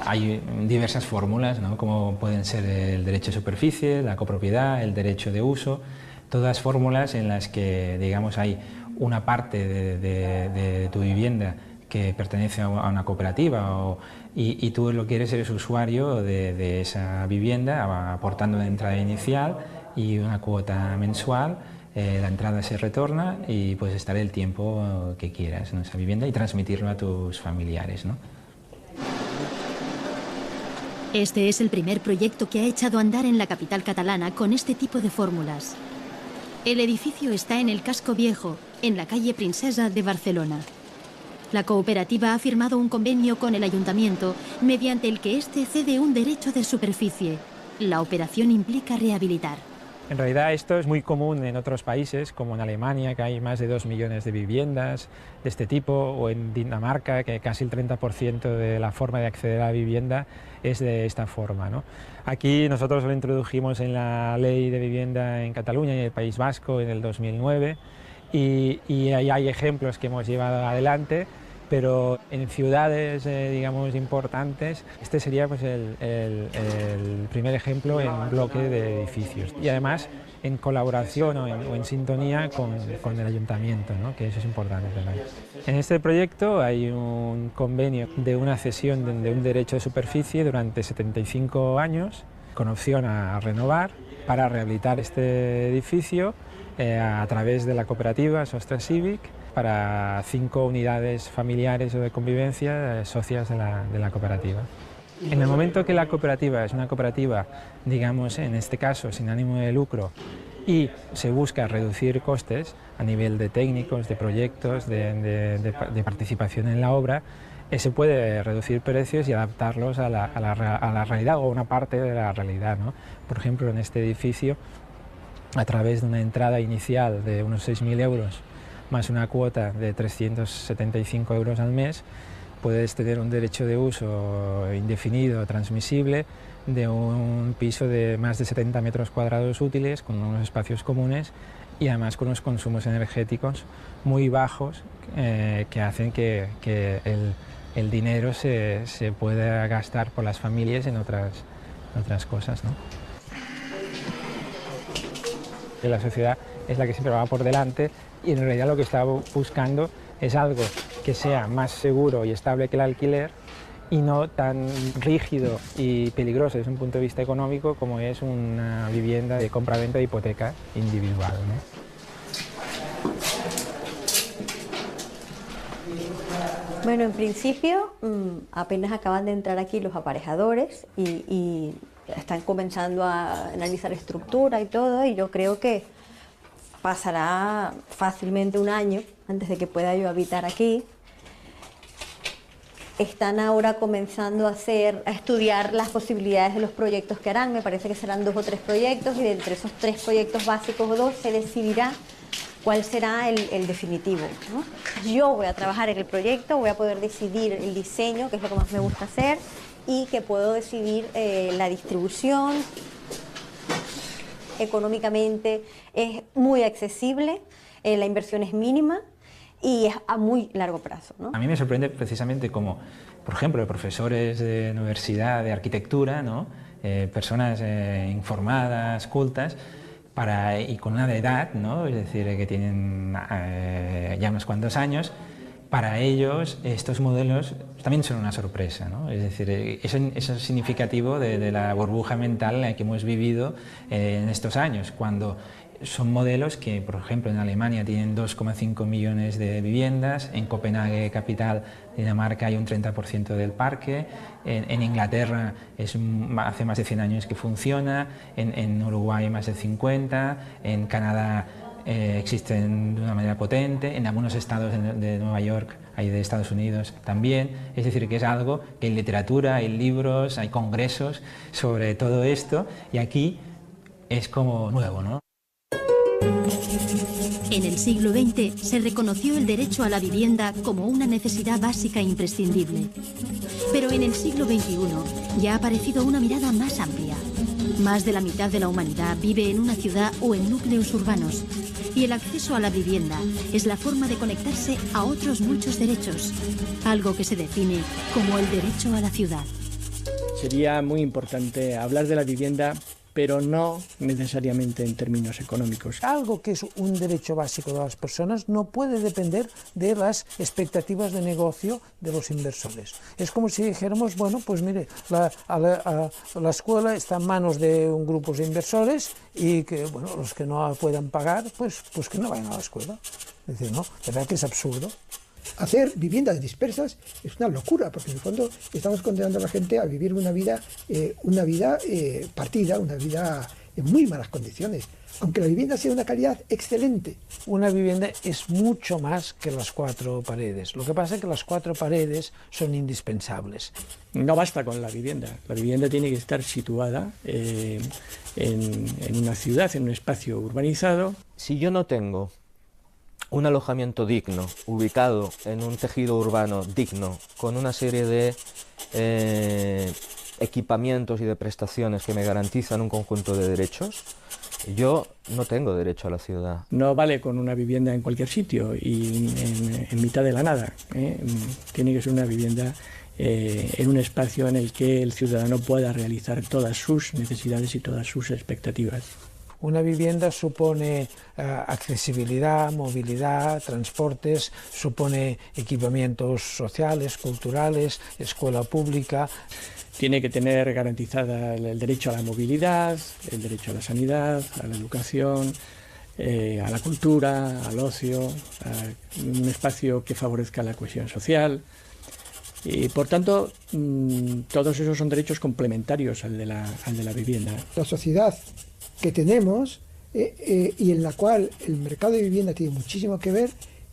Hay diversas fórmulas, ¿no? Como pueden ser el derecho de superficie, la copropiedad, el derecho de uso, todas fórmulas en las que, digamos, hay una parte de tu vivienda que pertenece a una cooperativa y tú lo que eres usuario de esa vivienda, aportando una entrada inicial y una cuota mensual. La entrada se retorna y puedes estar el tiempo que quieras en esa vivienda y transmitirlo a tus familiares, ¿no? Este es el primer proyecto que ha echado a andar en la capital catalana con este tipo de fórmulas. El edificio está en el Casco Viejo, en la calle Princesa de Barcelona. La cooperativa ha firmado un convenio con el ayuntamiento mediante el que éste cede un derecho de superficie. La operación implica rehabilitar. En realidad esto es muy común en otros países, como en Alemania, que hay más de 2 millones de viviendas de este tipo, o en Dinamarca, que casi el 30% de la forma de acceder a la vivienda es de esta forma, ¿no? Aquí nosotros lo introdujimos en la Ley de Vivienda en Cataluña y en el País Vasco en el 2009, y ahí hay ejemplos que hemos llevado adelante, pero en ciudades, digamos, importantes, este sería pues, el primer ejemplo en bloque de edificios. Y además en colaboración o en sintonía con el ayuntamiento, ¿no? Que eso es importante también. En este proyecto hay un convenio de una cesión de un derecho de superficie durante 75 años, con opción a renovar, para rehabilitar este edificio a través de la cooperativa Sostres Civic, para 5 unidades familiares o de convivencia socias de la cooperativa. En el momento que la cooperativa es una cooperativa, digamos, en este caso, sin ánimo de lucro, y se busca reducir costes a nivel de técnicos, de proyectos, de participación en la obra, se puede reducir precios y adaptarlos a la realidad o a una parte de la realidad, ¿no? Por ejemplo, en este edificio, a través de una entrada inicial de unos 6.000 euros, más una cuota de 375 euros al mes, puedes tener un derecho de uso indefinido, transmisible, de un piso de más de 70 metros cuadrados útiles, con unos espacios comunes y además con unos consumos energéticos muy bajos que hacen que el dinero se pueda gastar por las familias en otras cosas, ¿no? La sociedad es la que siempre va por delante y en realidad lo que está buscando es algo que sea más seguro y estable que el alquiler y no tan rígido y peligroso desde un punto de vista económico como es una vivienda de compra-venta de hipoteca individual, ¿no? Bueno, en principio apenas acaban de entrar aquí los aparejadores y están comenzando a analizar estructura y todo, y yo creo que pasará fácilmente un año antes de que pueda yo habitar aquí. Están ahora comenzando a estudiar las posibilidades de los proyectos que harán. Me parece que serán 2 o 3 proyectos y de entre esos 3 proyectos básicos o 2 se decidirá cuál será el definitivo, ¿no? Yo voy a trabajar en el proyecto, voy a poder decidir el diseño, que es lo que más me gusta hacer, y que puedo decidir la distribución. Económicamente es muy accesible, la inversión es mínima y es a muy largo plazo, ¿no? A mí me sorprende precisamente como, por ejemplo, profesores de universidad de arquitectura, ¿no? Personas informadas, cultas, y con una edad, ¿no? Es decir, que tienen ya unos cuantos años. Para ellos estos modelos también son una sorpresa, ¿no? Es decir, eso es significativo de la burbuja mental en la que hemos vivido en estos años, cuando son modelos que, por ejemplo, en Alemania tienen 2,5 millones de viviendas, en Copenhague, capital de Dinamarca, hay un 30% del parque, en Inglaterra hace más de 100 años que funciona, en Uruguay más de 50, en Canadá existen de una manera potente, en algunos estados de Nueva York hay de Estados Unidos también, es decir, que es algo que hay literatura, hay libros, hay congresos sobre todo esto, y aquí es como nuevo, ¿no? En el siglo XX se reconoció el derecho a la vivienda como una necesidad básica e imprescindible. Pero en el siglo XXI ya ha aparecido una mirada más amplia. Más de la mitad de la humanidad vive en una ciudad o en núcleos urbanos. Y el acceso a la vivienda es la forma de conectarse a otros muchos derechos, algo que se define como el derecho a la ciudad. Sería muy importante hablar de la vivienda, pero no necesariamente en términos económicos. Algo que es un derecho básico de las personas no puede depender de las expectativas de negocio de los inversores. Es como si dijéramos, bueno, pues mire, la escuela está en manos de un grupo de inversores y que, bueno, los que no puedan pagar, pues que no vayan a la escuela. Es decir, no, ¿verdad que es absurdo? Hacer viviendas dispersas es una locura, porque en el fondo estamos condenando a la gente a vivir una vida partida, una vida en muy malas condiciones, aunque la vivienda sea de una calidad excelente. Una vivienda es mucho más que las 4 paredes. Lo que pasa es que las 4 paredes son indispensables. No basta con la vivienda tiene que estar situada en una ciudad, en un espacio urbanizado. Si yo no tengo un alojamiento digno, ubicado en un tejido urbano digno, con una serie de equipamientos y de prestaciones que me garantizan un conjunto de derechos, yo no tengo derecho a la ciudad. No vale con una vivienda en cualquier sitio y en mitad de la nada. Tiene que ser una vivienda en un espacio en el que el ciudadano pueda realizar todas sus necesidades y todas sus expectativas. Una vivienda supone accesibilidad, movilidad, transportes, supone equipamientos sociales, culturales, escuela pública. Tiene que tener garantizada el derecho a la movilidad, el derecho a la sanidad, a la educación, a la cultura, al ocio, a un espacio que favorezca la cohesión social. Y por tanto, todos esos son derechos complementarios al de la vivienda. La sociedad que tenemos y en la cual el mercado de vivienda tiene muchísimo que ver,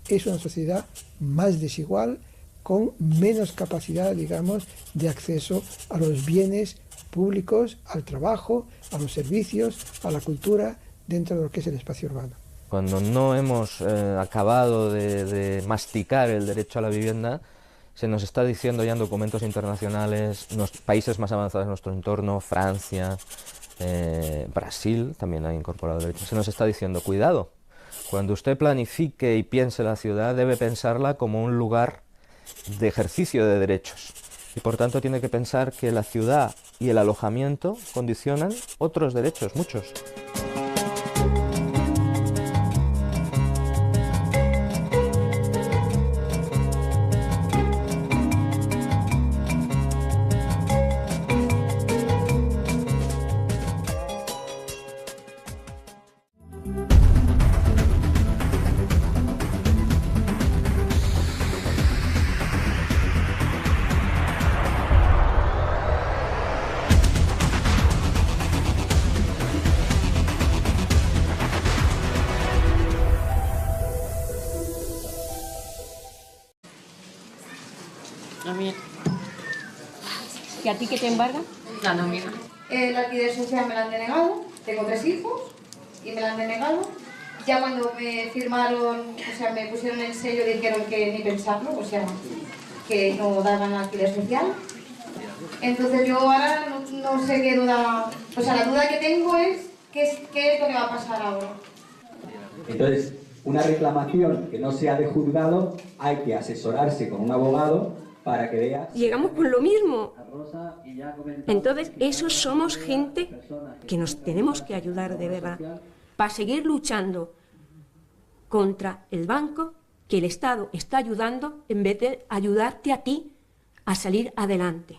es una sociedad más desigual, con menos capacidad, digamos, de acceso a los bienes públicos, al trabajo, a los servicios, a la cultura, dentro de lo que es el espacio urbano. Cuando no hemos acabado de masticar el derecho a la vivienda, se nos está diciendo ya en documentos internacionales, los países más avanzados de nuestro entorno, Francia, Brasil también ha incorporado derechos. Se nos está diciendo, cuidado, cuando usted planifique y piense la ciudad, debe pensarla como un lugar de ejercicio de derechos. Y por tanto tiene que pensar que la ciudad y el alojamiento condicionan otros derechos, muchos. ¿Y a ti qué te embarga? La nómina. La alquiler social me la han denegado, tengo 3 hijos y me la han denegado. Ya cuando me firmaron, o sea, me pusieron el sello, dijeron que ni pensarlo, o sea, que no daban alquiler social. Entonces yo ahora no sé qué duda, o sea, la duda que tengo es qué es lo que va a pasar ahora. Entonces, una reclamación que no sea de juzgado, hay que asesorarse con un abogado para que vea... Llegamos con lo mismo. Entonces, esos somos gente que nos tenemos que ayudar de verdad para seguir luchando contra el banco que el Estado está ayudando en vez de ayudarte a ti a salir adelante.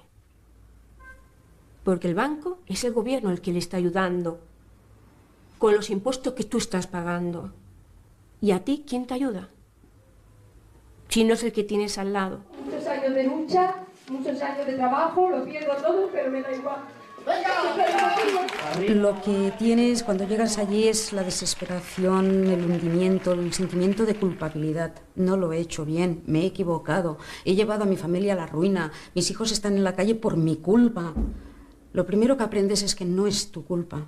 Porque el banco es el gobierno el que le está ayudando con los impuestos que tú estás pagando. ¿Y a ti quién te ayuda? Si no es el que tienes al lado. Muchos años de lucha, muchos años de trabajo, lo pierdo todo, pero me da igual. Lo que tienes cuando llegas allí es la desesperación, el hundimiento, el sentimiento de culpabilidad. No lo he hecho bien, me he equivocado, he llevado a mi familia a la ruina, mis hijos están en la calle por mi culpa. Lo primero que aprendes es que no es tu culpa.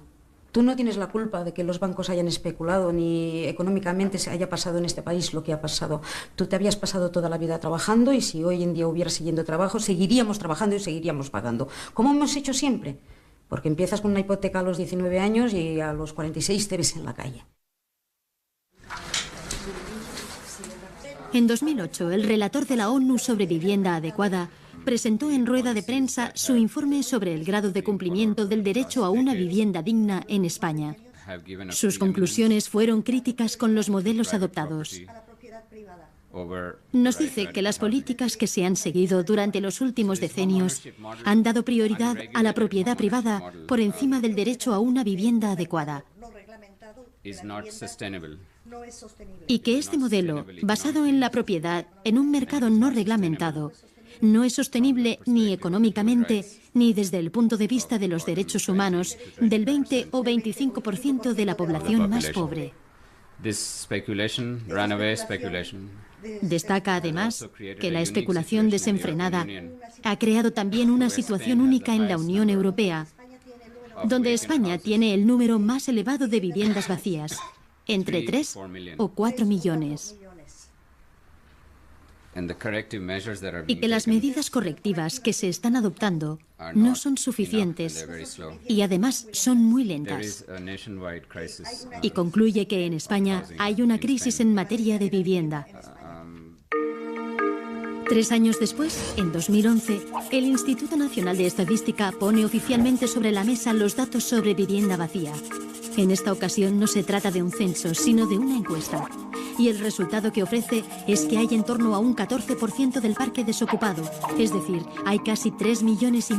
Tú no tienes la culpa de que los bancos hayan especulado ni económicamente se haya pasado en este país lo que ha pasado. Tú te habías pasado toda la vida trabajando y si hoy en día hubiera siguiendo trabajo, seguiríamos trabajando y seguiríamos pagando. Como hemos hecho siempre. Porque empiezas con una hipoteca a los 19 años y a los 46 te ves en la calle. En 2008, el relator de la ONU sobre vivienda adecuada presentó en rueda de prensa su informe sobre el grado de cumplimiento del derecho a una vivienda digna en España. Sus conclusiones fueron críticas con los modelos adoptados. Nos dice que las políticas que se han seguido durante los últimos decenios han dado prioridad a la propiedad privada por encima del derecho a una vivienda adecuada. Y que este modelo, basado en la propiedad en un mercado no reglamentado, no es sostenible ni económicamente ni desde el punto de vista de los derechos humanos del 20 o 25% de la población más pobre. Destaca además que la especulación desenfrenada ha creado también una situación única en la Unión Europea, donde España tiene el número más elevado de viviendas vacías, entre 3 o 4 millones. Y que las medidas correctivas que se están adoptando no son suficientes y además son muy lentas. Y concluye que en España hay una crisis en materia de vivienda. 3 años después, en 2011, el Instituto Nacional de Estadística pone oficialmente sobre la mesa los datos sobre vivienda vacía. En esta ocasión no se trata de un censo, sino de una encuesta. Y el resultado que ofrece es que hay en torno a un 14% del parque desocupado, es decir, hay casi 3,5 millones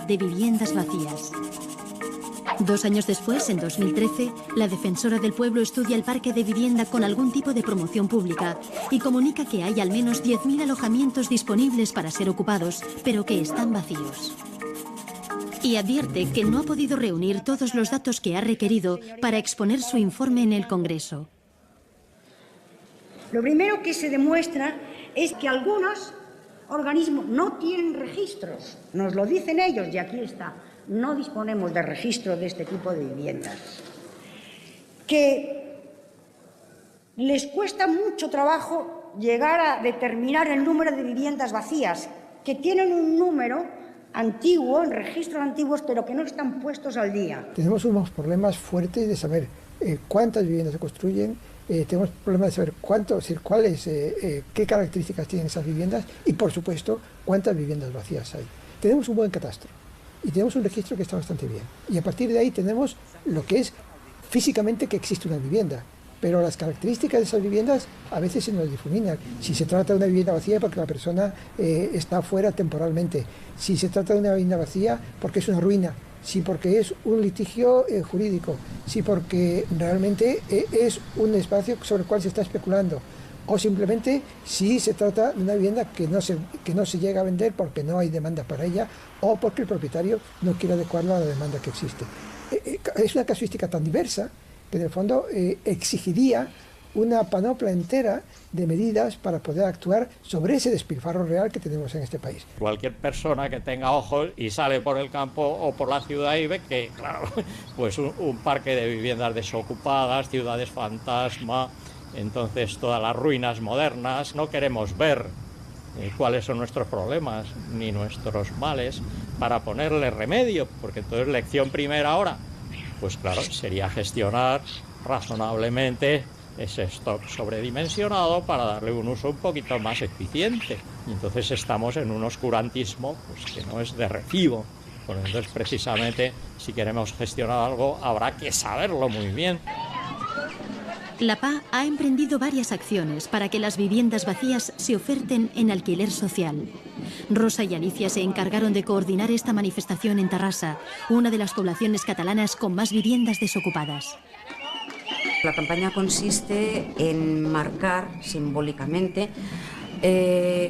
de viviendas vacías. 2 años después, en 2013, la Defensora del Pueblo estudia el parque de vivienda con algún tipo de promoción pública y comunica que hay al menos 10.000 alojamientos disponibles para ser ocupados, pero que están vacíos. Y advierte que no ha podido reunir todos los datos que ha requerido para exponer su informe en el Congreso. Lo primero que se demuestra es que algunos organismos no tienen registros, nos lo dicen ellos y aquí está, no disponemos de registro de este tipo de viviendas, que les cuesta mucho trabajo llegar a determinar el número de viviendas vacías, que tienen un número antiguo, en registros antiguos, pero que no están puestos al día. Tenemos unos problemas fuertes de saber cuántas viviendas se construyen, tenemos problemas de saber qué características tienen esas viviendas y, por supuesto, cuántas viviendas vacías hay. Tenemos un buen catastro y tenemos un registro que está bastante bien. Y a partir de ahí tenemos lo que es físicamente que existe una vivienda. Pero las características de esas viviendas a veces se nos difuminan. Si se trata de una vivienda vacía porque la persona está fuera temporalmente. Si se trata de una vivienda vacía porque es una ruina. Si porque es un litigio jurídico. Si porque realmente es un espacio sobre el cual se está especulando. O simplemente si se trata de una vivienda que no se llega a vender porque no hay demanda para ella o porque el propietario no quiere adecuarla a la demanda que existe. Es una casuística tan diversa que en el fondo exigiría una panoplia entera de medidas para poder actuar sobre ese despilfarro real que tenemos en este país. Cualquier persona que tenga ojos y sale por el campo o por la ciudad y ve que, claro, pues un parque de viviendas desocupadas, ciudades fantasma, entonces todas las ruinas modernas, no queremos ver cuáles son nuestros problemas ni nuestros males para ponerle remedio, porque entonces lección primera ahora, pues claro, sería gestionar razonablemente ese stock sobredimensionado para darle un uso un poquito más eficiente. Y entonces estamos en un oscurantismo pues, que no es de recibo. Bueno, entonces precisamente si queremos gestionar algo habrá que saberlo muy bien. La PA ha emprendido varias acciones para que las viviendas vacías se oferten en alquiler social. Rosa y Alicia se encargaron de coordinar esta manifestación en Tarrasa, una de las poblaciones catalanas con más viviendas desocupadas. La campaña consiste en marcar simbólicamente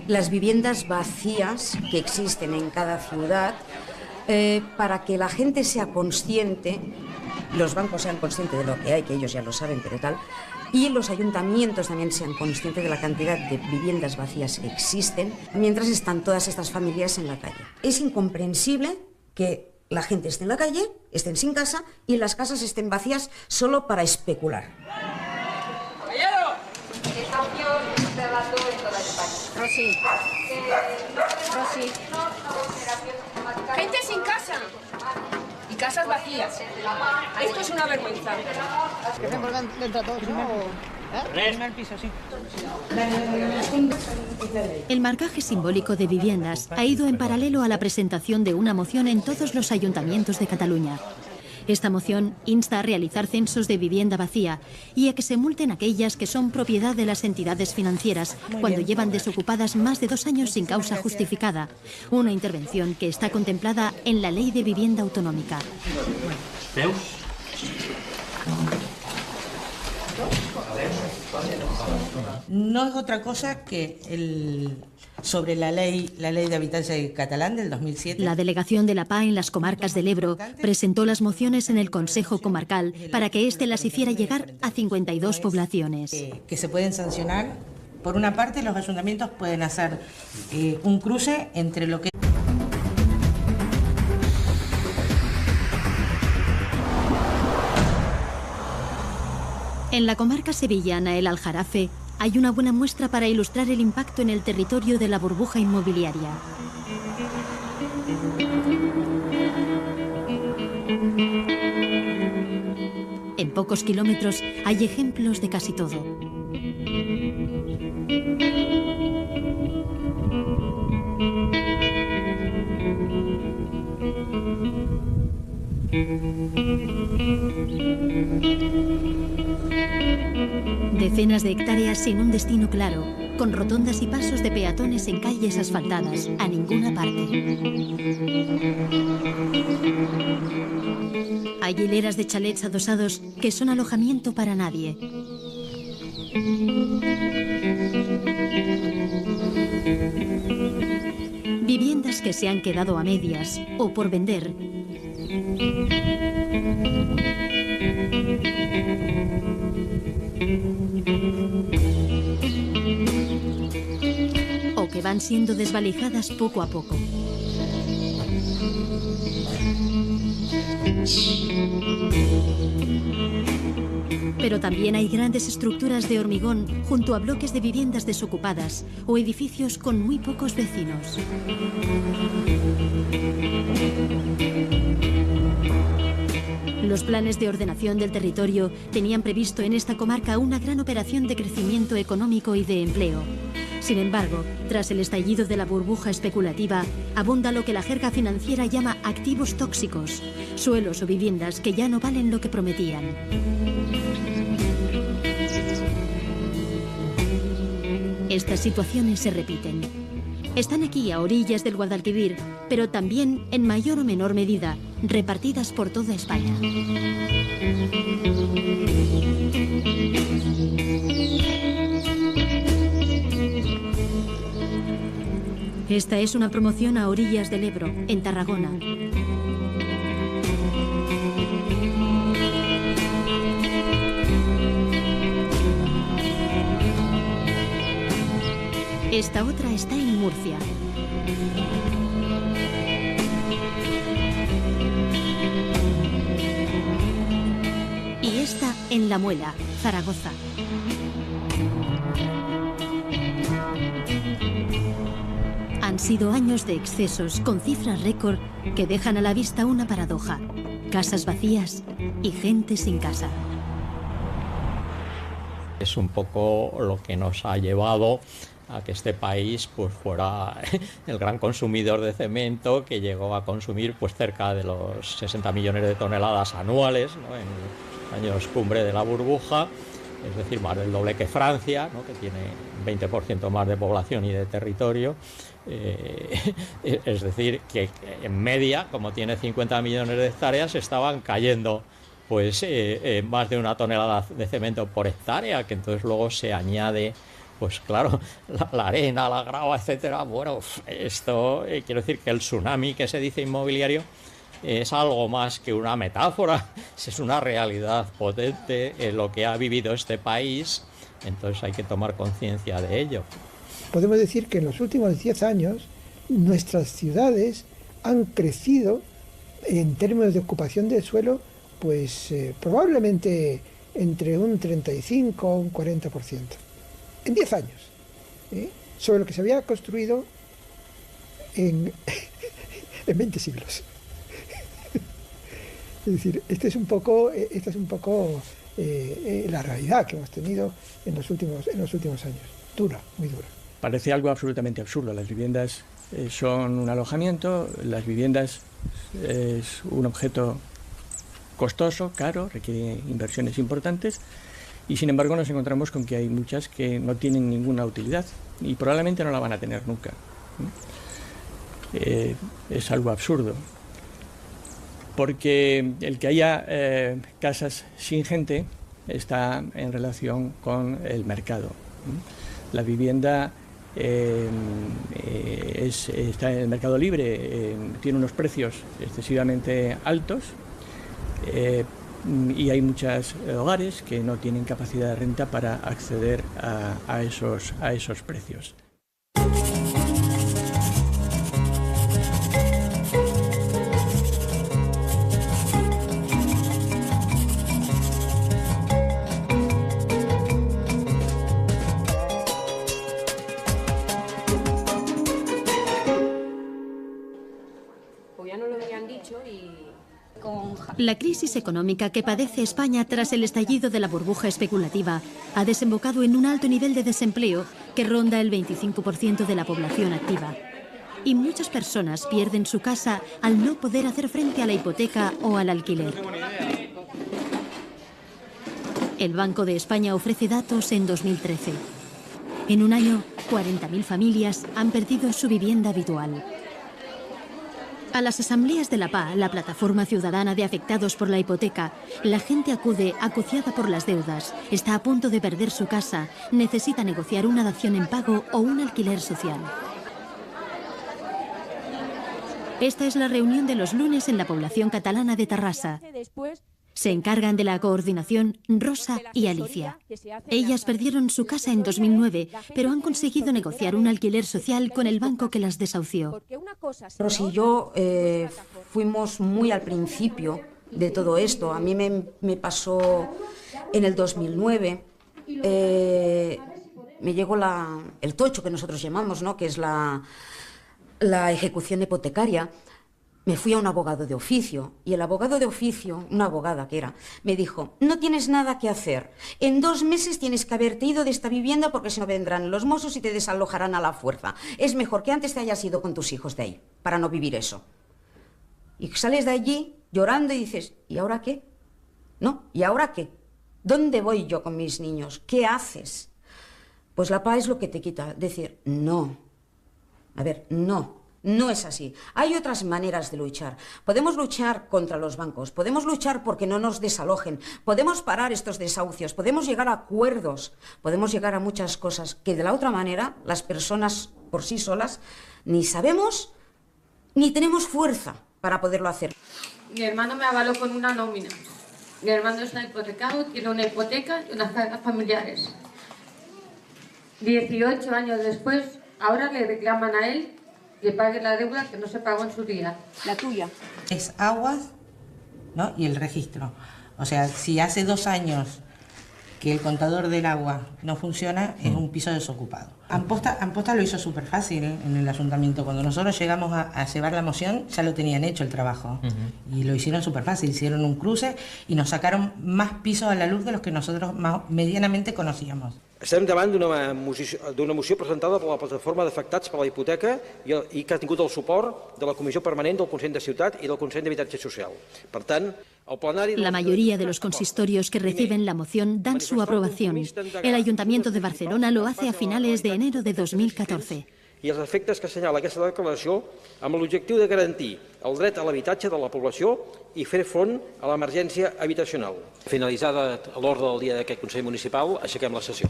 las viviendas vacías que existen en cada ciudad para que la gente sea consciente, los bancos sean conscientes de lo que hay, que ellos ya lo saben, pero tal, y los ayuntamientos también sean conscientes de la cantidad de viviendas vacías que existen, mientras están todas estas familias en la calle. Es incomprensible que la gente esté en la calle, estén sin casa y las casas estén vacías solo para especular. ¡Caballero! Esta opción se trató en toda España. Rosy. Rosy. Gente sin casa. Y casas vacías. Esto es una vergüenza. Que se envuelvan dentro de todos, ¿no? Primer piso, sí. El marcaje simbólico de viviendas ha ido en paralelo a la presentación de una moción en todos los ayuntamientos de Cataluña. Esta moción insta a realizar censos de vivienda vacía y a que se multen aquellas que son propiedad de las entidades financieras cuando llevan desocupadas más de 2 años sin causa justificada. Una intervención que está contemplada en la Ley de Vivienda Autonómica. No es otra cosa que sobre la ley de habitatge catalán del 2007. La delegación de la PA en las comarcas del Ebro presentó las mociones en el Consejo Comarcal para que éste las hiciera llegar a 52 poblaciones. Que se pueden sancionar. Por una parte, los ayuntamientos pueden hacer un cruce entre lo que... En la comarca sevillana El Aljarafe hay una buena muestra para ilustrar el impacto en el territorio de la burbuja inmobiliaria. En pocos kilómetros hay ejemplos de casi todo. Decenas de hectáreas sin un destino claro, con rotondas y pasos de peatones en calles asfaltadas, a ninguna parte. Hay hileras de chalets adosados que son alojamiento para nadie. Viviendas que se han quedado a medias o por vender. O que van siendo desvalijadas poco a poco. Pero también hay grandes estructuras de hormigón junto a bloques de viviendas desocupadas o edificios con muy pocos vecinos. Los planes de ordenación del territorio tenían previsto en esta comarca una gran operación de crecimiento económico y de empleo. Sin embargo, tras el estallido de la burbuja especulativa, abunda lo que la jerga financiera llama activos tóxicos, suelos o viviendas que ya no valen lo que prometían. Estas situaciones se repiten. Están aquí a orillas del Guadalquivir, pero también, en mayor o menor medida, repartidas por toda España. Esta es una promoción a orillas del Ebro, en Tarragona. Esta otra está en Murcia. Y esta en La Muela, Zaragoza. Han sido años de excesos con cifras récord que dejan a la vista una paradoja: casas vacías y gente sin casa. Es un poco lo que nos ha llevado a que este país pues fuera el gran consumidor de cemento, que llegó a consumir pues cerca de los 60 millones de toneladas anuales, ¿no?, en los años cumbre de la burbuja, es decir, más del doble que Francia, ¿no?, que tiene 20% más de población y de territorio. Es decir, que en media, como tiene 50 millones de hectáreas, estaban cayendo pues más de 1 tonelada de cemento por hectárea, que entonces luego se añade, pues claro, la arena, la grava, etcétera. Bueno, esto quiero decir que el tsunami que se dice inmobiliario es algo más que una metáfora, es una realidad potente en lo que ha vivido este país, entonces hay que tomar conciencia de ello. Podemos decir que en los últimos 10 años nuestras ciudades han crecido en términos de ocupación del suelo, pues probablemente entre un 35 o un 40%. En 10 años, sobre lo que se había construido en 20 siglos. Es decir, esta es un poco la realidad que hemos tenido en los últimos años. Dura, muy dura. Parece algo absolutamente absurdo. Las viviendas son un alojamiento, las viviendas es un objeto costoso, caro, requiere inversiones importantes, y sin embargo nos encontramos con que hay muchas que no tienen ninguna utilidad y probablemente no la van a tener nunca. Es algo absurdo, porque el que haya casas sin gente está en relación con el mercado. La vivienda está en el mercado libre, tiene unos precios excesivamente altos, y hay muchos hogares que no tienen capacidad de renta para acceder a esos precios. La crisis económica que padece España tras el estallido de la burbuja especulativa ha desembocado en un alto nivel de desempleo que ronda el 25% de la población activa. Y muchas personas pierden su casa al no poder hacer frente a la hipoteca o al alquiler. El Banco de España ofrece datos en 2013. En un año, 40.000 familias han perdido su vivienda habitual. A las asambleas de la PA, la plataforma ciudadana de afectados por la hipoteca, la gente acude acuciada por las deudas, está a punto de perder su casa, necesita negociar una dación en pago o un alquiler social. Esta es la reunión de los lunes en la población catalana de Tarrasa. Se encargan de la coordinación Rosa y Alicia. Ellas perdieron su casa en 2009, pero han conseguido negociar un alquiler social con el banco que las desahució. Rosa y yo fuimos muy al principio de todo esto. A mí me pasó en el 2009. Me llegó el tocho que nosotros llamamos, ¿no? Que es la ejecución hipotecaria. Me fui a un abogado de oficio y el abogado de oficio, una abogada que era, me dijo: no tienes nada que hacer, en 2 meses tienes que haberte ido de esta vivienda porque si no vendrán los mozos y te desalojarán a la fuerza. Es mejor que antes te hayas ido con tus hijos de ahí, para no vivir eso. Y sales de allí llorando y dices: ¿y ahora qué? ¿No? ¿Y ahora qué? ¿Dónde voy yo con mis niños? ¿Qué haces? Pues la paz es lo que te quita, decir no. A ver, no. No es así. Hay otras maneras de luchar. Podemos luchar contra los bancos, podemos luchar porque no nos desalojen, podemos parar estos desahucios, podemos llegar a acuerdos, podemos llegar a muchas cosas que de la otra manera las personas por sí solas ni sabemos ni tenemos fuerza para poderlo hacer. Mi hermano me avaló con una nómina. Mi hermano está hipotecado, tiene una hipoteca y unas cargas familiares. 18 años después, ahora le reclaman a él que pague la deuda que no se pagó en su día. La tuya. Es agua, ¿no? Y el registro. O sea, si hace 2 años que el contador del agua no funciona, es un piso desocupado. Amposta lo hizo súper fácil en el ayuntamiento. Cuando nosotros llegamos a llevar la moción, ya lo tenían hecho el trabajo. Y lo hicieron súper fácil. Hicieron un cruce y nos sacaron más pisos a la luz de los que nosotros medianamente conocíamos. Estem davant d'una moció presentada per la plataforma d'afectats per la hipoteca i que ha tingut el suport de la Comissió Permanent del Consell de Ciutat i del Consell d'Habitatge Social. Per tant, el plenari... La mayoría de los consistorios que reciben la moción dan su aprobación. El Ayuntamiento de Barcelona lo hace a finales de enero de 2014. i els efectes que assenyala aquesta declaració amb l'objectiu de garantir el dret a l'habitatge de la població i fer front a l'emergència habitacional. Finalitzada l'ordre del dia d'aquest Consell Municipal, aixequem la sessió.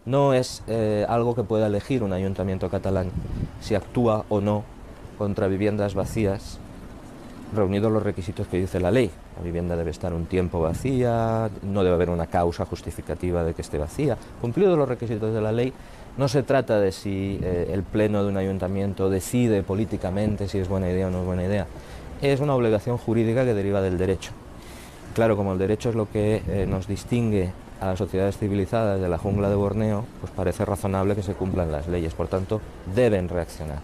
No es algo que pueda elegir un ayuntamiento catalán si actúa o no contra viviendas vacías, reunidos los requisitos que dice la ley. La vivienda debe estar un tiempo vacía, no debe haber una causa justificativa de que esté vacía. Cumplidos los requisitos de la ley, no se trata de si el pleno de un ayuntamiento decide políticamente si es buena idea o no es buena idea. Es una obligación jurídica que deriva del derecho. Claro, como el derecho es lo que nos distingue a las sociedades civilizadas de la jungla de Borneo, pues parece razonable que se cumplan las leyes, por tanto, deben reaccionar.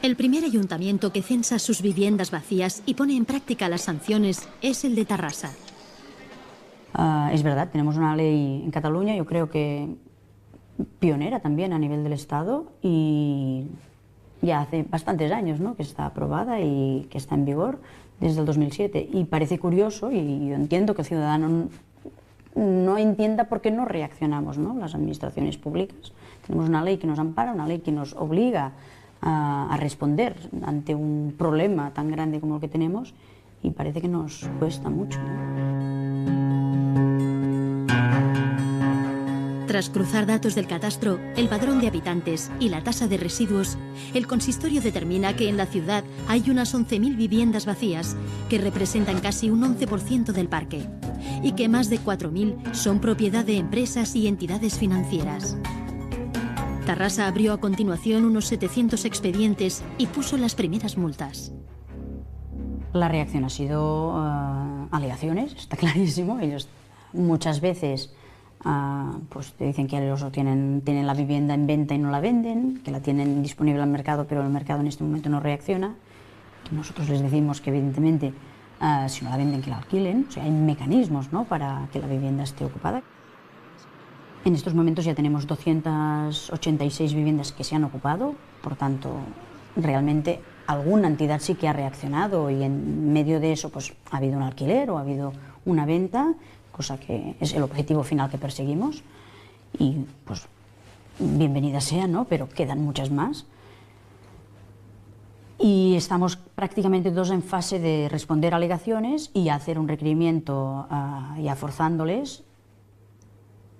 El primer ayuntamiento que censa sus viviendas vacías y pone en práctica las sanciones es el de Tarrasa. Es verdad, tenemos una ley en Cataluña, yo creo que pionera también a nivel del Estado, y ya hace bastantes años, ¿no?, que está aprobada y que está en vigor desde el 2007. Y parece curioso, y yo entiendo que el ciudadano no entienda por qué no reaccionamos, ¿no?, las administraciones públicas. Tenemos una ley que nos ampara, una ley que nos obliga a responder ante un problema tan grande como el que tenemos, y parece que nos cuesta mucho, ¿no? Tras cruzar datos del catastro, el padrón de habitantes y la tasa de residuos, el consistorio determina que en la ciudad hay unas 11.000 viviendas vacías, que representan casi un 11% del parque, y que más de 4.000 son propiedad de empresas y entidades financieras. Tarrasa abrió a continuación unos 700 expedientes y puso las primeras multas. La reacción ha sido alegaciones, está clarísimo. Ellos muchas veces pues te dicen que ellos tienen la vivienda en venta y no la venden, que la tienen disponible al mercado, pero el mercado en este momento no reacciona. Nosotros les decimos que evidentemente si no la venden, que la alquilen. O sea, hay mecanismos, ¿no?, para que la vivienda esté ocupada. En estos momentos ya tenemos 286 viviendas que se han ocupado, por tanto, realmente alguna entidad sí que ha reaccionado, y en medio de eso pues ha habido un alquiler o ha habido una venta, cosa que es el objetivo final que perseguimos, y pues bienvenida sea, ¿no?, pero quedan muchas más. Y estamos prácticamente todos en fase de responder alegaciones y hacer un requerimiento ya forzándoles.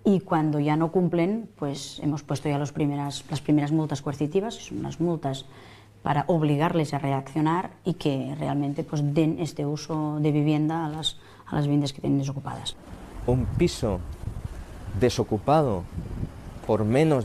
Y cuando ya no cumplen, pues hemos puesto ya las primeras multas coercitivas, que son unas multas para obligarles a reaccionar y que realmente pues den este uso de vivienda a las viviendas que tienen desocupadas. Un piso desocupado por menos de